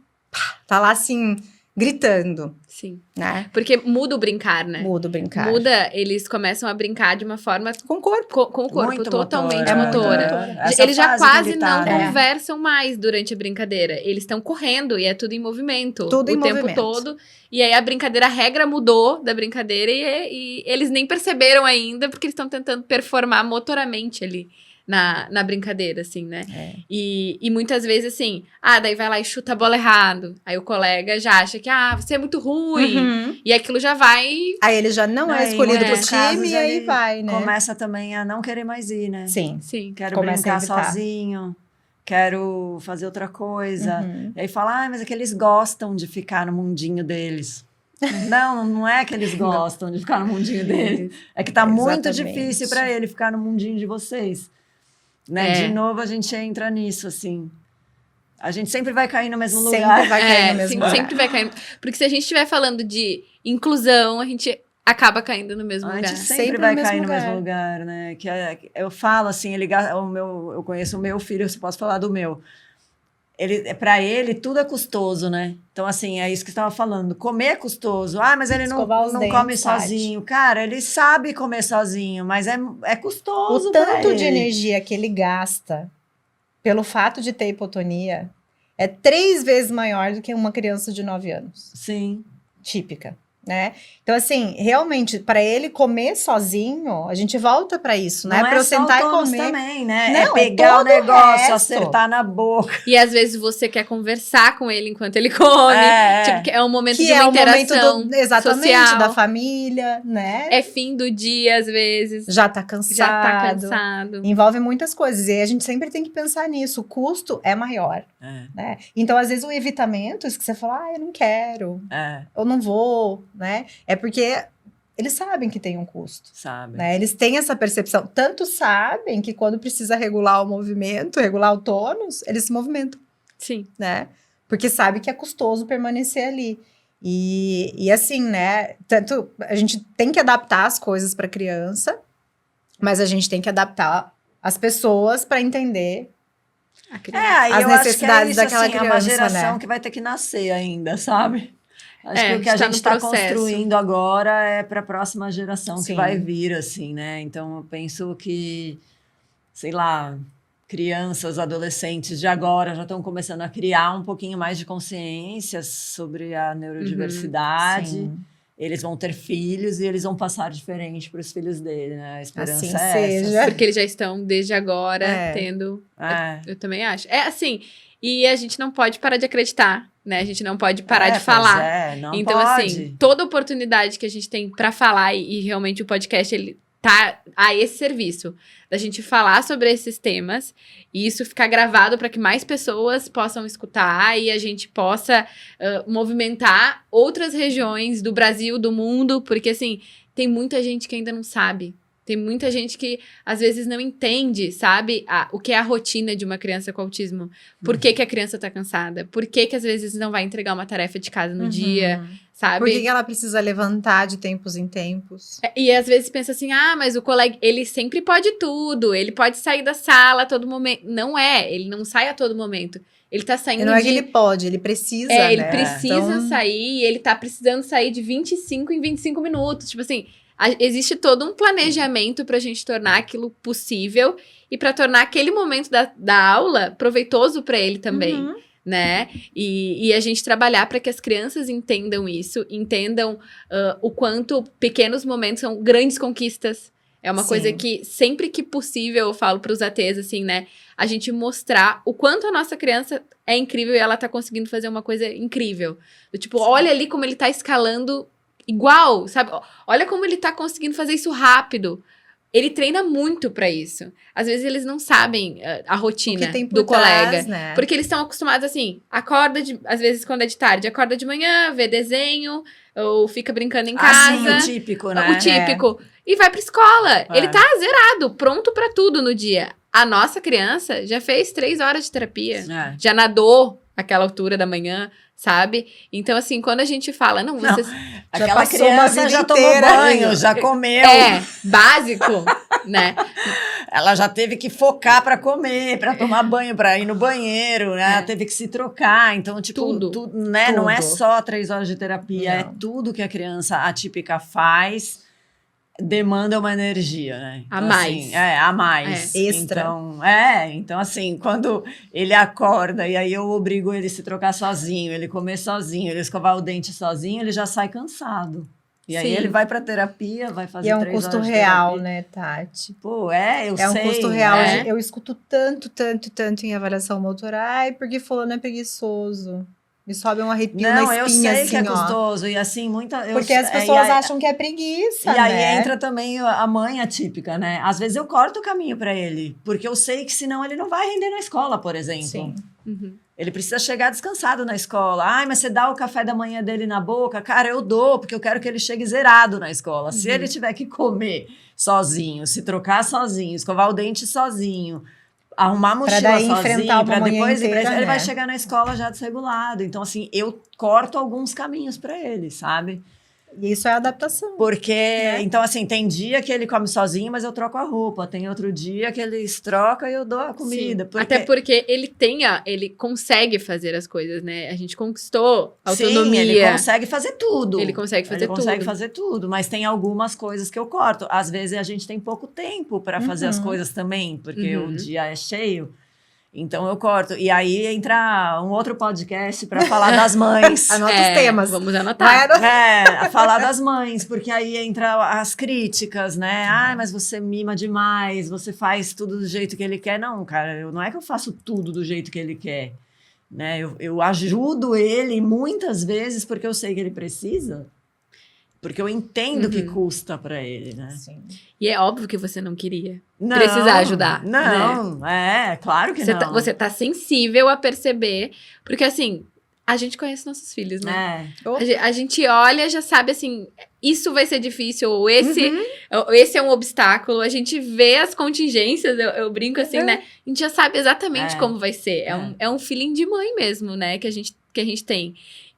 tá lá, assim, gritando, Sim. né? Porque muda o brincar, né? Muda o brincar. Muda, eles começam a brincar de uma forma Com o corpo. com o corpo, Muito totalmente motora. motora. Essa Eles já fase que quase ele tá, não né? conversam mais durante a brincadeira. Eles estão correndo e é tudo em movimento. Tudo em o tempo movimento. todo. E aí a brincadeira, a regra mudou da brincadeira e eles nem perceberam ainda, porque eles estão tentando performar motoramente ali na brincadeira, assim, né? É. E muitas vezes, assim, daí vai lá e chuta a bola errado. Aí o colega já acha que, você é muito ruim. Uhum. E aquilo já vai. Aí ele já não é Aí, escolhido em pro muitos time e aí vai, né? Começa também a não querer mais ir, né? Sim. Sim. Quero Começa a brincar evitar. sozinho, quero fazer outra coisa. Uhum. E aí fala, mas é que eles gostam de ficar no mundinho deles. Não é que eles gostam de ficar no mundinho deles. É que tá muito Exatamente. difícil para ele ficar no mundinho de vocês. Né? É. De novo, a gente entra nisso, assim. A gente sempre vai cair no mesmo Sempre lugar. vai cair no mesmo sim, lugar. sempre vai cair. Porque se a gente estiver falando de inclusão, a gente acaba caindo no mesmo A lugar. gente sempre Sempre vai no mesmo cair no lugar. mesmo lugar, né? Eu falo assim, eu conheço o meu filho, eu posso falar do meu. Para ele, tudo é custoso, né? Então, assim, é isso que você estava falando. Comer é custoso. Mas ele não Escovar os come dentes, sozinho. Cara, ele sabe comer sozinho, mas é custoso O pra tanto de ele. energia que ele gasta pelo fato de ter hipotonia é 3 vezes maior do que uma criança de 9 anos. Sim. Típica, né? Então, assim, realmente, para ele comer sozinho, a gente volta para isso, né? Não Para é eu só sentar e o tônus comer. também, né? Não, é é pegar o todo o negócio, resto. acertar na boca. E às vezes você quer conversar com ele enquanto ele come. Tipo, que é um momento Que de é uma o momento interação exatamente social. da família, né? É fim do dia, às vezes. Já tá cansado. Já tá cansado. Envolve muitas coisas. E aí a gente sempre tem que pensar nisso. O custo é maior, né? Então, às vezes, o evitamento, isso que você fala, eu não quero, eu não vou, né? É porque eles sabem que tem um custo, Sabe? né? Eles têm essa percepção. Tanto sabem que quando precisa regular o movimento, regular o tônus, eles se movimentam, Sim. né? porque sabe que é custoso permanecer ali. E assim, né? Tanto a gente tem que adaptar as coisas para criança, mas a gente tem que adaptar as pessoas para entender Aí as eu acho que necessidades é isso, daquela assim, é uma criança, geração né? que vai ter que nascer ainda, sabe? Acho que o que a a gente gente tá no está processo. construindo agora é para a próxima geração que Sim. vai vir, assim, né? Então, eu penso que, sei lá, crianças, adolescentes de agora já estão começando a criar um pouquinho mais de consciência sobre a neurodiversidade. Sim. Eles vão ter filhos e eles vão passar diferente para os filhos dele, né? A esperança Assim é seja. essa. Porque eles já estão, desde agora, tendo... Eu também acho. É assim, e a gente não pode parar de acreditar, né? A gente não pode parar de falar. Não Então, pode. assim, toda oportunidade que a gente tem pra falar, e realmente o podcast, ele tá a esse serviço, da gente falar sobre esses temas, e isso ficar gravado para que mais pessoas possam escutar, e a gente possa movimentar outras regiões do Brasil, do mundo, porque, assim, tem muita gente que ainda não sabe. Tem muita gente que, às vezes, não entende, sabe, o que é a rotina de uma criança com autismo. Por que a criança tá cansada? Por que às vezes, não vai entregar uma tarefa de casa no dia, sabe? Por que ela precisa levantar de tempos em tempos? E, às vezes, pensa assim, mas o colega, ele sempre pode tudo. Ele pode sair da sala a todo momento. Não é, ele não sai a todo momento. Ele tá saindo E não é que ele pode, ele precisa, né? ele precisa Então, sair, e ele tá precisando sair de 25 em 25 minutos. Tipo assim... existe todo um planejamento pra gente tornar aquilo possível e pra tornar aquele momento da aula proveitoso pra ele também, né? E a gente trabalhar pra que as crianças entendam isso, entendam o quanto pequenos momentos são grandes conquistas. É uma Sim. coisa que, sempre que possível, eu falo pros ATs, assim, né? A gente mostrar o quanto a nossa criança é incrível e ela tá conseguindo fazer uma coisa incrível. Tipo, olha ali como ele tá escalando igual, sabe? Olha como ele tá conseguindo fazer isso rápido. Ele treina muito pra isso. Às vezes eles não sabem a rotina do colega. Né? Porque eles estão acostumados assim, às vezes quando é de tarde, acorda de manhã, vê desenho, ou fica brincando em casa. Assim, o típico, né? O típico. E vai pra escola. Ele tá zerado, pronto pra tudo no dia. A nossa criança já fez 3 horas de terapia. Já nadou aquela altura da manhã, sabe? Então, assim, quando a gente fala, você... Aquela criança já tomou banho, já comeu. Básico, né? Ela já teve que focar para comer, para tomar banho, para ir no banheiro, né? Ela teve que se trocar. Então, tipo, tudo, né? Não é só 3 horas de terapia, é tudo que a criança atípica faz. Demanda uma energia, né? A Então, mais. Assim, a mais. Extra. Então, assim, quando ele acorda e aí eu obrigo ele a se trocar sozinho, ele comer sozinho, ele escovar o dente sozinho, ele já sai cansado. E aí ele vai pra terapia, vai fazer 3 horas de terapia. E é um custo real, né, Tati? Pô, eu sei. É um custo real. É. Eu escuto tanto em avaliação motora. Ai, porque fulano é preguiçoso. Me sobe um arrepio na espinha, eu sei assim, que é ó. custoso. E assim, Porque as pessoas acham que é preguiça, E aí né? entra também a mãe atípica, né? Às vezes eu corto o caminho para ele, porque eu sei que senão ele não vai render na escola, por exemplo. Sim. Ele precisa chegar descansado na escola. Ai, mas você dá o café da manhã dele na boca? Cara, eu dou, porque eu quero que ele chegue zerado na escola. Se ele tiver que comer sozinho, se trocar sozinho, escovar o dente sozinho, arrumar a mochila daí sozinho, enfrentar uma para manhã depois ir pra inteira, ele né? vai chegar na escola já desregulado. Então, assim, eu corto alguns caminhos para ele, sabe? E isso é adaptação. Porque, então, assim, tem dia que ele come sozinho, mas eu troco a roupa. Tem outro dia que eles trocam e eu dou a comida. Sim. Até porque ele consegue fazer as coisas, né? A gente conquistou autonomia. Sim, ele consegue fazer tudo. Ele consegue fazer tudo. Ele consegue fazer tudo, mas tem algumas coisas que eu corto. Às vezes a gente tem pouco tempo para fazer as coisas também, porque o dia é cheio. Então eu corto. E aí entra um outro podcast para falar das mães. Anota os temas. Vamos anotar. A falar das mães, porque aí entra as críticas, né? Ai, mas você mima demais, você faz tudo do jeito que ele quer. Não, cara, não é que eu faço tudo do jeito que ele quer. Né? Eu ajudo ele muitas vezes porque eu sei que ele precisa. Porque eu entendo que custa para ele, né? Sim. E é óbvio que você não queria precisar ajudar. Não, né? claro que não. Você tá sensível a perceber, porque assim, a gente conhece nossos filhos, né? É. A gente olha, já sabe assim, isso vai ser difícil, ou esse é um obstáculo. A gente vê as contingências, eu brinco assim, né? A gente já sabe exatamente como vai ser. É um feeling de mãe mesmo, né? Que a gente tem.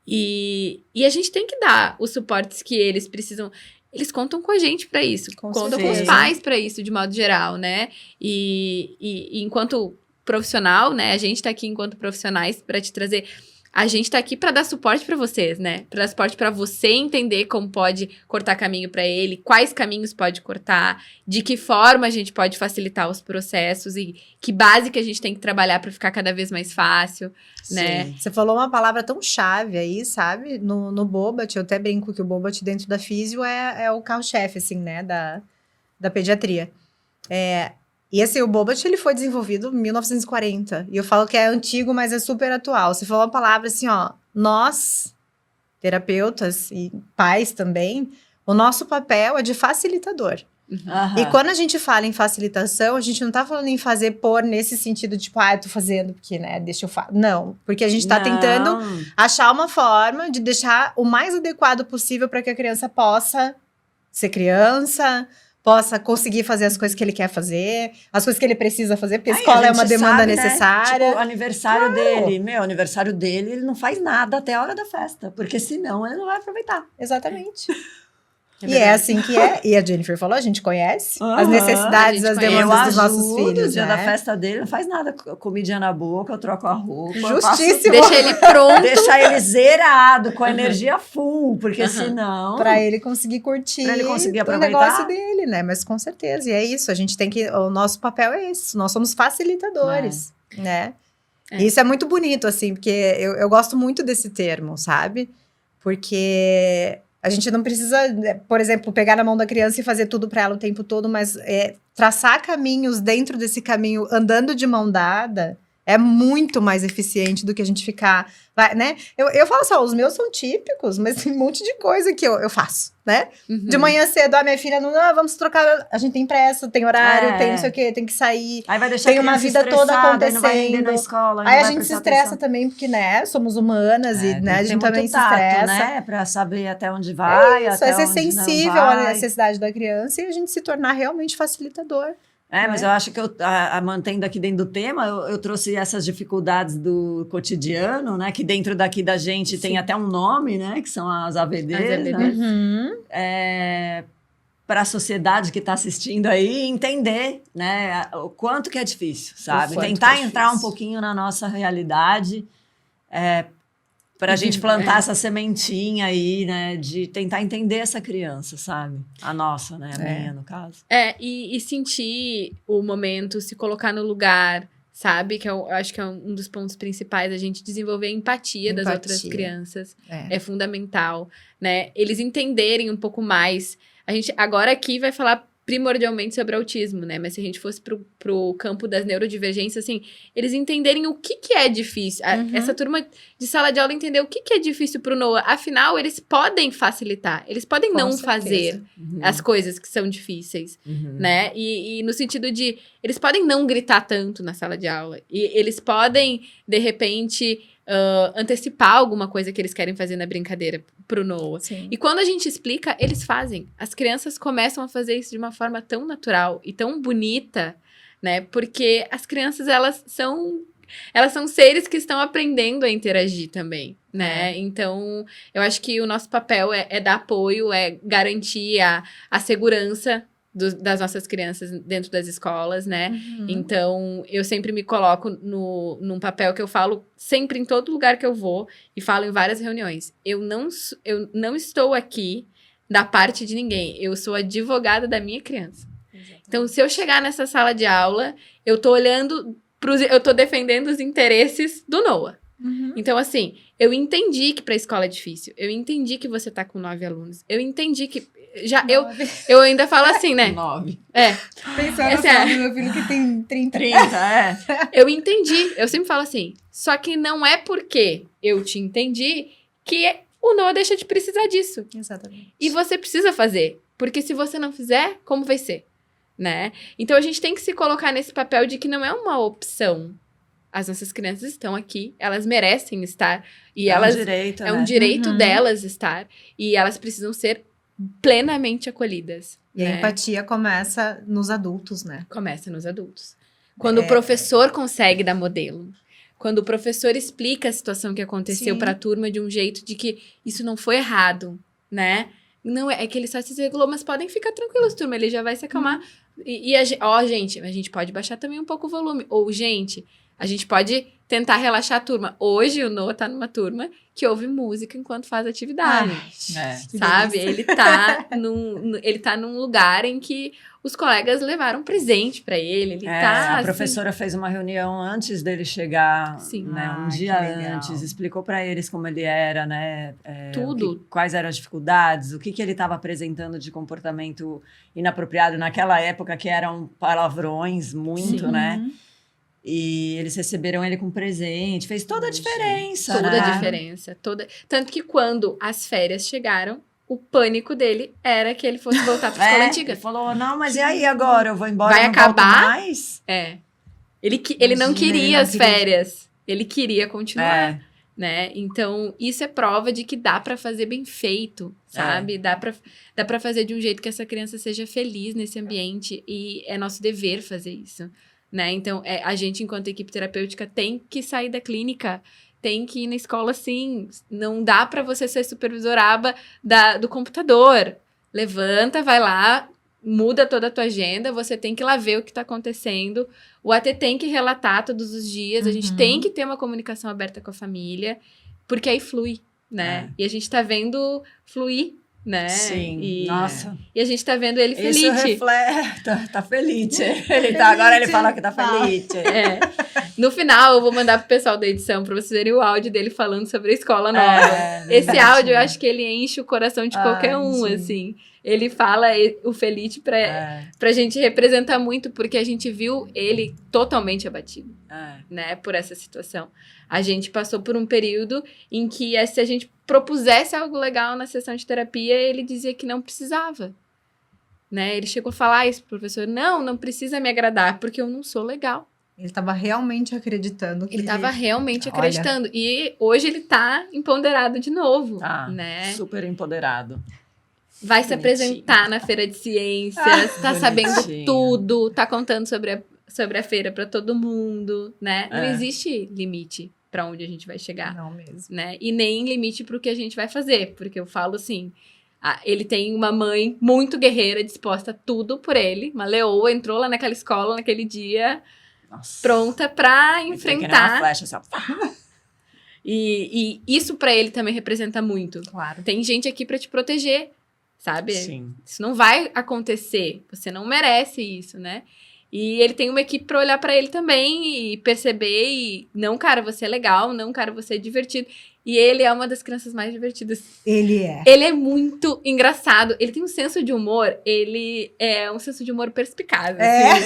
E a gente tem que dar os suportes que eles precisam. Eles contam com a gente para isso. Contam com os pais para isso, de modo geral, né? E enquanto profissional, né? A gente tá aqui enquanto profissionais para te trazer. A gente tá aqui para dar suporte para vocês, né? Para dar suporte para você entender como pode cortar caminho para ele, quais caminhos pode cortar, de que forma a gente pode facilitar os processos e que base que a gente tem que trabalhar para ficar cada vez mais fácil, né? Você falou uma palavra tão chave aí, sabe? No Bobat, eu até brinco que o Bobat dentro da físio é o carro-chefe, assim, né? Da pediatria. E assim, o Bobat, ele foi desenvolvido em 1940. E eu falo que é antigo, mas é super atual. Você falou uma palavra assim, ó. Nós, terapeutas e pais também, o nosso papel é de facilitador. Uhum. E quando a gente fala em facilitação, a gente não tá falando em fazer por nesse sentido, tipo, eu tô fazendo porque, né, deixa eu fazer. Não, porque a gente tá tentando achar uma forma de deixar o mais adequado possível para que a criança possa ser criança, possa conseguir fazer as coisas que ele quer fazer, as coisas que ele precisa fazer, porque a escola é uma demanda necessária. Né? Tipo, o aniversário dele. Meu, aniversário dele, ele não faz nada até a hora da festa, porque senão ele não vai aproveitar. Exatamente. E é assim que é. E a Jennifer falou, a gente conhece as necessidades, as demandas dos nossos filhos, o dia né? da festa dele, não faz nada. Comidinha na boca, eu troco a roupa. Justíssimo. Deixa ele pronto. Deixa ele zerado, com a energia full, porque senão... Pra ele conseguir curtir pra ele conseguir o aproveitar. negócio dele, né? Mas com certeza. E é isso, a gente tem que... O nosso papel é esse. Nós somos facilitadores, né? E isso é muito bonito, assim, porque eu gosto muito desse termo, sabe? Porque... A gente não precisa, por exemplo, pegar na mão da criança e fazer tudo para ela o tempo todo, mas traçar caminhos dentro desse caminho, andando de mão dada, é muito mais eficiente do que a gente ficar, né? Eu falo só, os meus são típicos, mas tem um monte de coisa que eu faço, né? Uhum. De manhã cedo, minha filha, não, vamos trocar, a gente tem pressa, tem horário, tem não sei o quê, tem que sair. Aí vai deixar tem uma vida toda acontecendo. Não vai render na escola, aí a gente se estressa também, porque, né, somos humanas e, né, a gente também se estressa. Né, pra saber até onde vai, até ser sensível à necessidade da criança e a gente se tornar realmente facilitador. Mas eu acho que mantendo aqui dentro do tema, eu trouxe essas dificuldades do cotidiano, né? Que dentro daqui da gente tem até um nome, né? Que são as AVDs, né? Uhum. Para a sociedade que está assistindo aí entender, né? O quanto que é difícil, sabe? Tentar entrar um pouquinho na nossa realidade, para a gente plantar essa sementinha aí, né? De tentar entender essa criança, sabe? A nossa, né? A minha, no caso. E sentir o momento, se colocar no lugar, sabe? Que eu acho que é um dos pontos principais, a gente desenvolver a empatia das outras crianças. É fundamental, né? Eles entenderem um pouco mais. A gente agora aqui vai falar primordialmente sobre autismo, né? Mas se a gente fosse pro campo das neurodivergências, assim, eles entenderem o que é difícil. Essa turma de sala de aula entender o que é difícil pro Noah. Afinal, eles podem facilitar. Eles podem fazer as coisas que são difíceis, né? E no sentido de... Eles podem não gritar tanto na sala de aula. E eles podem, de repente... antecipar alguma coisa que eles querem fazer na brincadeira pro Noah. Sim. E quando a gente explica, eles fazem. As crianças começam a fazer isso de uma forma tão natural e tão bonita, né? Porque as crianças, elas são seres que estão aprendendo a interagir também, né? Então, eu acho que o nosso papel é dar apoio, é garantir a segurança das nossas crianças dentro das escolas, né? Então, eu sempre me coloco num papel que eu falo sempre em todo lugar que eu vou e falo em várias reuniões. Eu não estou aqui da parte de ninguém. Eu sou advogada da minha criança. Exatamente. Então, se eu chegar nessa sala de aula, eu tô olhando eu tô defendendo os interesses do Noah. Então, assim, eu entendi que pra escola é difícil. Eu entendi que você tá com 9 alunos. Eu entendi que... Eu ainda falo assim, né? 9. Pensando no meu filho que tem 30. Eu entendi. Eu sempre falo assim. Só que não é porque eu te entendi que o Noah deixa de precisar disso. Exatamente. E você precisa fazer. Porque se você não fizer, como vai ser? Né? Então, a gente tem que se colocar nesse papel de que não é uma opção. as nossas crianças estão aqui, elas merecem estar. E É elas um direito, é um né? direito Uhum. delas estar. E elas precisam ser plenamente acolhidas. E a né? empatia começa nos adultos, né? Começa nos adultos. Quando o professor consegue dar modelo. Quando o professor explica a situação que aconteceu Sim. para a turma de um jeito de que isso não foi errado, né? Não é que ele só se desregulou, mas podem ficar tranquilos, turma, ele já vai se acalmar. Gente, a gente pode baixar também um pouco o volume. Ou, gente, a gente pode tentar relaxar a turma. Hoje o Noah tá numa turma que ouve música enquanto faz atividade. Que Sabe? delícia. Ele tá num lugar em que os colegas levaram presente pra ele. Ele tá. A assim, professora fez uma reunião antes dele chegar, Sim. né, um Ah, dia que legal. antes, explicou para eles como ele era, né, Tudo. quais eram as dificuldades, o que ele estava apresentando de comportamento inapropriado naquela época, que eram palavrões muito, Sim. né? Uhum. E eles receberam ele com presente, fez toda a diferença, toda né? a diferença. Tanto que quando as férias chegaram, o pânico dele era que ele fosse voltar pra escola antiga. Ele falou, não, mas e aí agora? Eu vou embora, Vai não volto acabar? mais? É. Ele não Imagina, queria ele não as queria. férias. Ele queria continuar. É. Né? Então, isso é prova de que dá pra fazer bem feito, sabe? Dá pra fazer de um jeito que essa criança seja feliz nesse ambiente e é nosso dever fazer isso, né? Então, a gente, enquanto equipe terapêutica, tem que sair da clínica, tem que ir na escola, sim. Não dá pra você ser supervisoraba do computador. Levanta, vai lá, muda toda a tua agenda, você tem que ir lá ver o que tá acontecendo. O AT tem que relatar todos os dias, a gente Uhum. tem que ter uma comunicação aberta com a família, porque aí flui, né? E a gente tá vendo fluir, né? Sim, nossa. E a gente tá vendo ele feliz. Isso reflete, tá feliz. Agora ele fala que tá feliz. No final, eu vou mandar pro pessoal da edição pra vocês verem o áudio dele falando sobre a escola nova. Esse áudio, eu acho que ele enche o coração de qualquer um, sim. assim. Ele fala o Felite pra gente representar muito, porque a gente viu ele totalmente abatido, né, por essa situação. A gente passou por um período em que, se a gente propusesse algo legal na sessão de terapia, ele dizia que não precisava, né? Ele chegou a falar isso pro professor, não precisa me agradar, porque eu não sou legal. Ele estava realmente acreditando que Ele estava realmente Olha. acreditando. E hoje ele tá empoderado de novo, né? Super empoderado. Vai se Bonitinho. apresentar na feira de ciências, tá sabendo Bonitinho. tudo, tá contando sobre a feira para todo mundo, né? Não É. existe limite para onde a gente vai chegar, Não mesmo. né? E nem limite para o que a gente vai fazer, porque eu falo assim, ele tem uma mãe muito guerreira, disposta a tudo por ele, uma leoa, entrou lá naquela escola naquele dia, Nossa. pronta para Entrei que nem uma enfrentar. flecha, assim, ó. E isso para ele também representa muito. Claro. Tem gente aqui para te proteger, sabe? Sim. Isso não vai acontecer. Você não merece isso, né? E ele tem uma equipe pra olhar pra ele também e perceber e não, cara, você é legal, não, cara, você é divertido. E ele é uma das crianças mais divertidas. Ele é. Ele é muito engraçado. Ele tem um senso de humor, ele é um senso de humor perspicaz. É. Assim.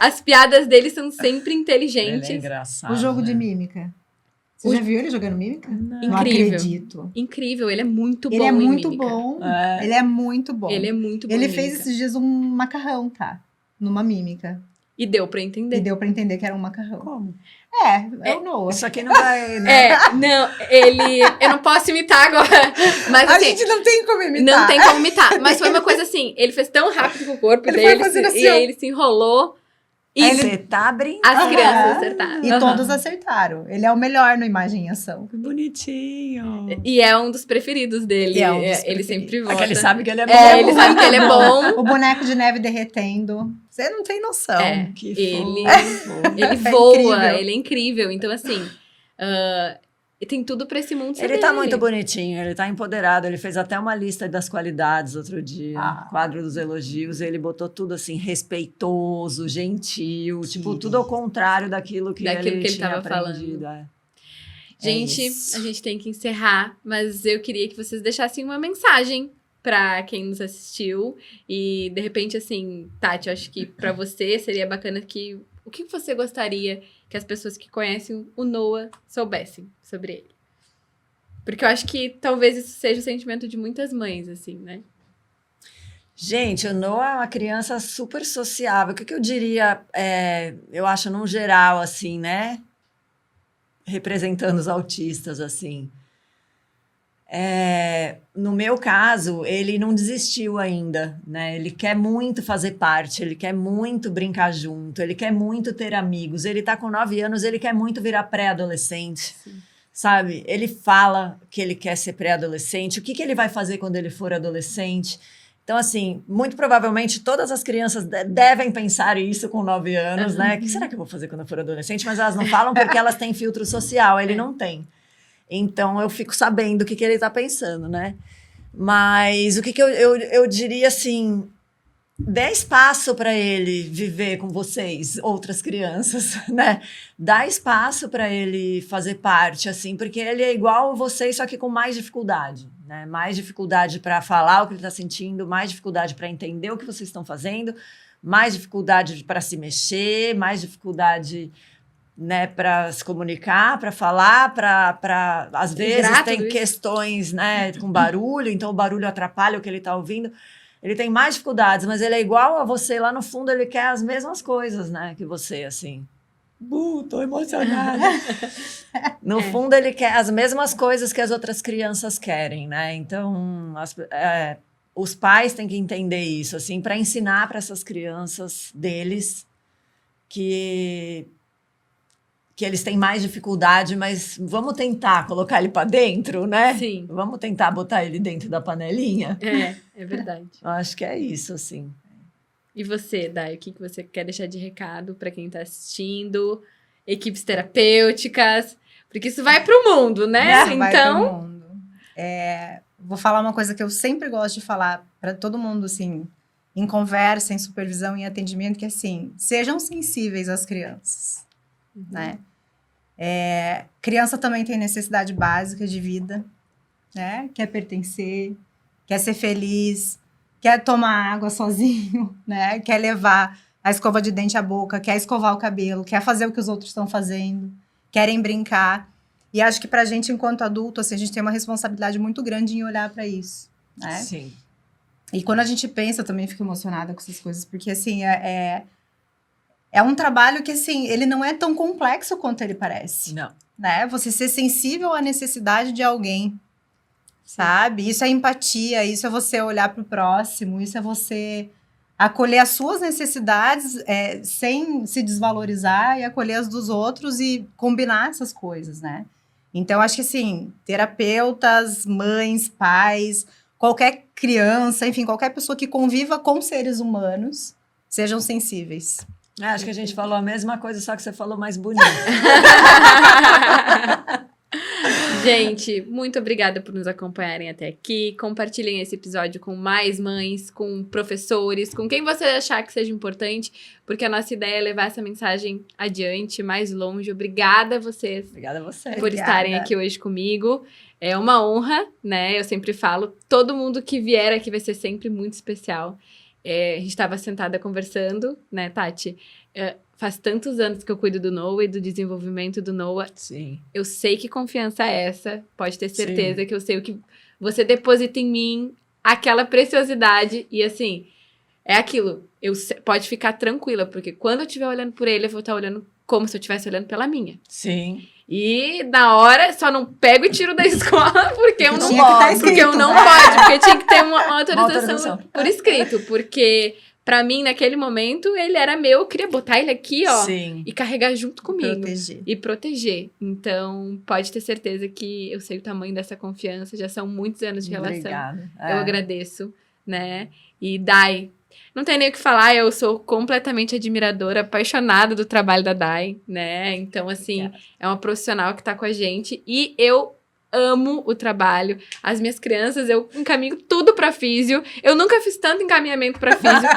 As piadas dele são sempre Ele inteligentes. é engraçado. O jogo né? de mímica. Você já viu ele jogando mímica? Não Incrível. acredito. Incrível, ele é muito bom. Ele é em muito mímica. bom. É. Ele é muito bom. Ele é muito bom. Ele em fez mímica. esses dias um macarrão, tá? Numa mímica. E deu pra E entender. deu pra entender que era um macarrão. Como? É o Noah. Isso aqui não vai, né? Não, eu não posso imitar agora. Mas A assim, gente não tem como imitar. não tem como imitar. Mas foi uma coisa assim, ele fez tão rápido com o corpo Ele dele, foi fazendo assim, e ó. aí ele se enrolou. E Você tá brincando. as crianças Aham. acertaram. E Aham. todos acertaram. Ele é o melhor no Imagem e Ação. Que bonitinho. E é um dos preferidos dele. E é um dos Ele preferidos. sempre volta. Porque ele sabe que ele é bom. Ele sabe que ele é bom. O boneco de neve derretendo. Você não tem noção. É. Que Ele- fofo. Ele É voa, incrível. ele é incrível. Então, assim, tem tudo pra esse mundo ser Ele tá dele. muito bonitinho, ele tá empoderado. Ele fez até uma lista das qualidades outro dia, Ah. quadro dos elogios. Ele botou tudo assim, respeitoso, gentil, tipo, Sim. tudo ao contrário daquilo que Daquilo ele que ele tinha tava aprendido. Gente, isso. a gente tem que encerrar, mas eu queria que vocês deixassem uma mensagem pra quem nos assistiu. E, de repente, assim, Tati, eu acho que pra você seria bacana o que você gostaria que as pessoas que conhecem o Noah soubessem sobre ele? Porque eu acho que talvez isso seja o sentimento de muitas mães, assim, né? Gente, o Noah é uma criança super sociável. O que eu diria, eu acho, num geral, assim, né? representando os autistas, assim. No meu caso, ele não desistiu ainda, né? Ele quer muito fazer parte, ele quer muito brincar junto, ele quer muito ter amigos. Ele tá com 9 anos, ele quer muito virar pré-adolescente, sabe? Ele fala que ele quer ser pré-adolescente. O que ele vai fazer quando ele for adolescente? Então, assim, muito provavelmente todas as crianças devem pensar isso com 9 anos, né? O que será que eu vou fazer quando eu for adolescente? Mas elas não falam porque elas têm filtro social, ele não tem. Então, eu fico sabendo o que ele está pensando, né? Mas o que eu diria, assim, dê espaço para ele viver com vocês, outras crianças, né? Dá espaço para ele fazer parte, assim, porque ele é igual a vocês, só que com mais dificuldade, né? Mais dificuldade para falar o que ele está sentindo, mais dificuldade para entender o que vocês estão fazendo, mais dificuldade para se mexer, mais dificuldade... né, para se comunicar, para falar, para às vezes tem questões, né, com barulho, então o barulho atrapalha o que ele está ouvindo. Ele tem mais dificuldades, mas ele é igual a você, lá no fundo ele quer as mesmas coisas, né, que você, assim. Tô emocionada. No fundo ele quer as mesmas coisas que as outras crianças querem, né, então os pais têm que entender isso, assim, para ensinar para essas crianças deles que eles têm mais dificuldade, mas vamos tentar colocar ele para dentro, né? Sim. Vamos tentar botar ele dentro da panelinha? É verdade. Eu acho que é isso, assim. E você, Dai, o que você quer deixar de recado para quem está assistindo? Equipes terapêuticas, porque isso vai pro mundo, né? Isso vai pro mundo. Vou falar uma coisa que eu sempre gosto de falar para todo mundo, assim, em conversa, em supervisão, em atendimento, que assim, sejam sensíveis às crianças, né? Criança também tem necessidade básica de vida, né? Quer pertencer, quer ser feliz, quer tomar água sozinho, né? Quer levar a escova de dente à boca, quer escovar o cabelo, quer fazer o que os outros estão fazendo, querem brincar. E acho que pra gente, enquanto adulto, assim, a gente tem uma responsabilidade muito grande em olhar para isso, né? Sim. E quando a gente pensa, eu também fico emocionada com essas coisas, porque assim, é um trabalho que, assim, ele não é tão complexo quanto ele parece. Não. Né? Você ser sensível à necessidade de alguém, sabe? Isso é empatia, isso é você olhar para o próximo, isso é você acolher as suas necessidades sem se desvalorizar e acolher as dos outros e combinar essas coisas, né? Então, acho que, assim, terapeutas, mães, pais, qualquer criança, enfim, qualquer pessoa que conviva com seres humanos, sejam sensíveis. Acho que a gente falou a mesma coisa, só que você falou mais bonito. Gente, muito obrigada por nos acompanharem até aqui. Compartilhem esse episódio com mais mães, com professores, com quem você achar que seja importante, porque a nossa ideia é levar essa mensagem adiante, mais longe. Obrigada a vocês. Obrigada a você. Por estarem aqui hoje comigo. É uma honra, né? Eu sempre falo, todo mundo que vier aqui vai ser sempre muito especial. A gente estava sentada conversando, né, Tati? Faz tantos anos que eu cuido do Noah e do desenvolvimento do Noah. Sim. Eu sei que confiança é essa. Pode ter certeza que eu sei o que você deposita em mim, aquela preciosidade. E assim, é aquilo. Pode ficar tranquila, porque quando eu estiver olhando por ele, eu vou estar olhando como se eu estivesse olhando pela minha. Sim. E na hora, só não pego e tiro da escola, porque eu não posso. Porque eu não pode, porque tinha que ter uma autorização por escrito. Porque, pra mim, naquele momento, ele era meu, eu queria botar ele aqui, ó, Sim. e carregar junto comigo. Proteger. E proteger. Então, pode ter certeza que eu sei o tamanho dessa confiança, já são muitos anos de relação. Obrigada. Eu agradeço, né? E Dai, não tem nem o que falar, eu sou completamente admiradora, apaixonada do trabalho da Dai, né? Então, assim, é uma profissional que tá com a gente e eu amo o trabalho. As minhas crianças, eu encaminho tudo pra físio. Eu nunca fiz tanto encaminhamento pra físio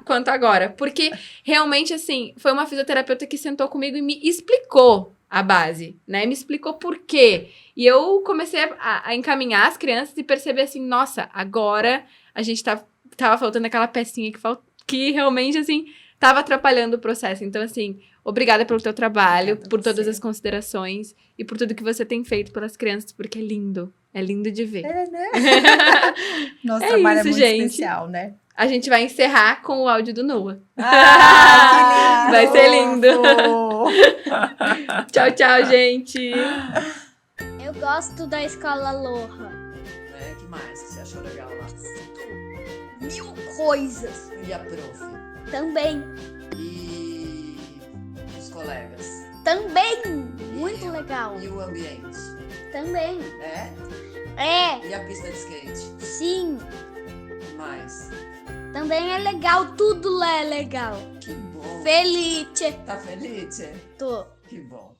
quanto agora. Porque, realmente, assim, foi uma fisioterapeuta que sentou comigo e me explicou a base, né? Me explicou por quê. E eu comecei a encaminhar as crianças e perceber assim, nossa, agora a gente tava faltando aquela pecinha que realmente, assim, tava atrapalhando o processo. Então, assim, obrigada pelo teu trabalho, por todas as considerações e por tudo que você tem feito pelas crianças, porque é lindo de ver. Né? Nosso É trabalho isso, é muito gente. especial, né? a gente vai encerrar com o áudio do Noah. Ah, Vai ser lindo. fofo. Tchau, tchau, gente. Eu gosto da escola Loha. Que mais que você achou legal lá? 1000 coisas. E a prof? Também. E os colegas? Também. Muito legal. E o ambiente? Também. É? E a pista de skate? Sim. Mais? Também é legal. Tudo lá é legal. Que bom. Felice. Tá feliz? Tô. Que bom.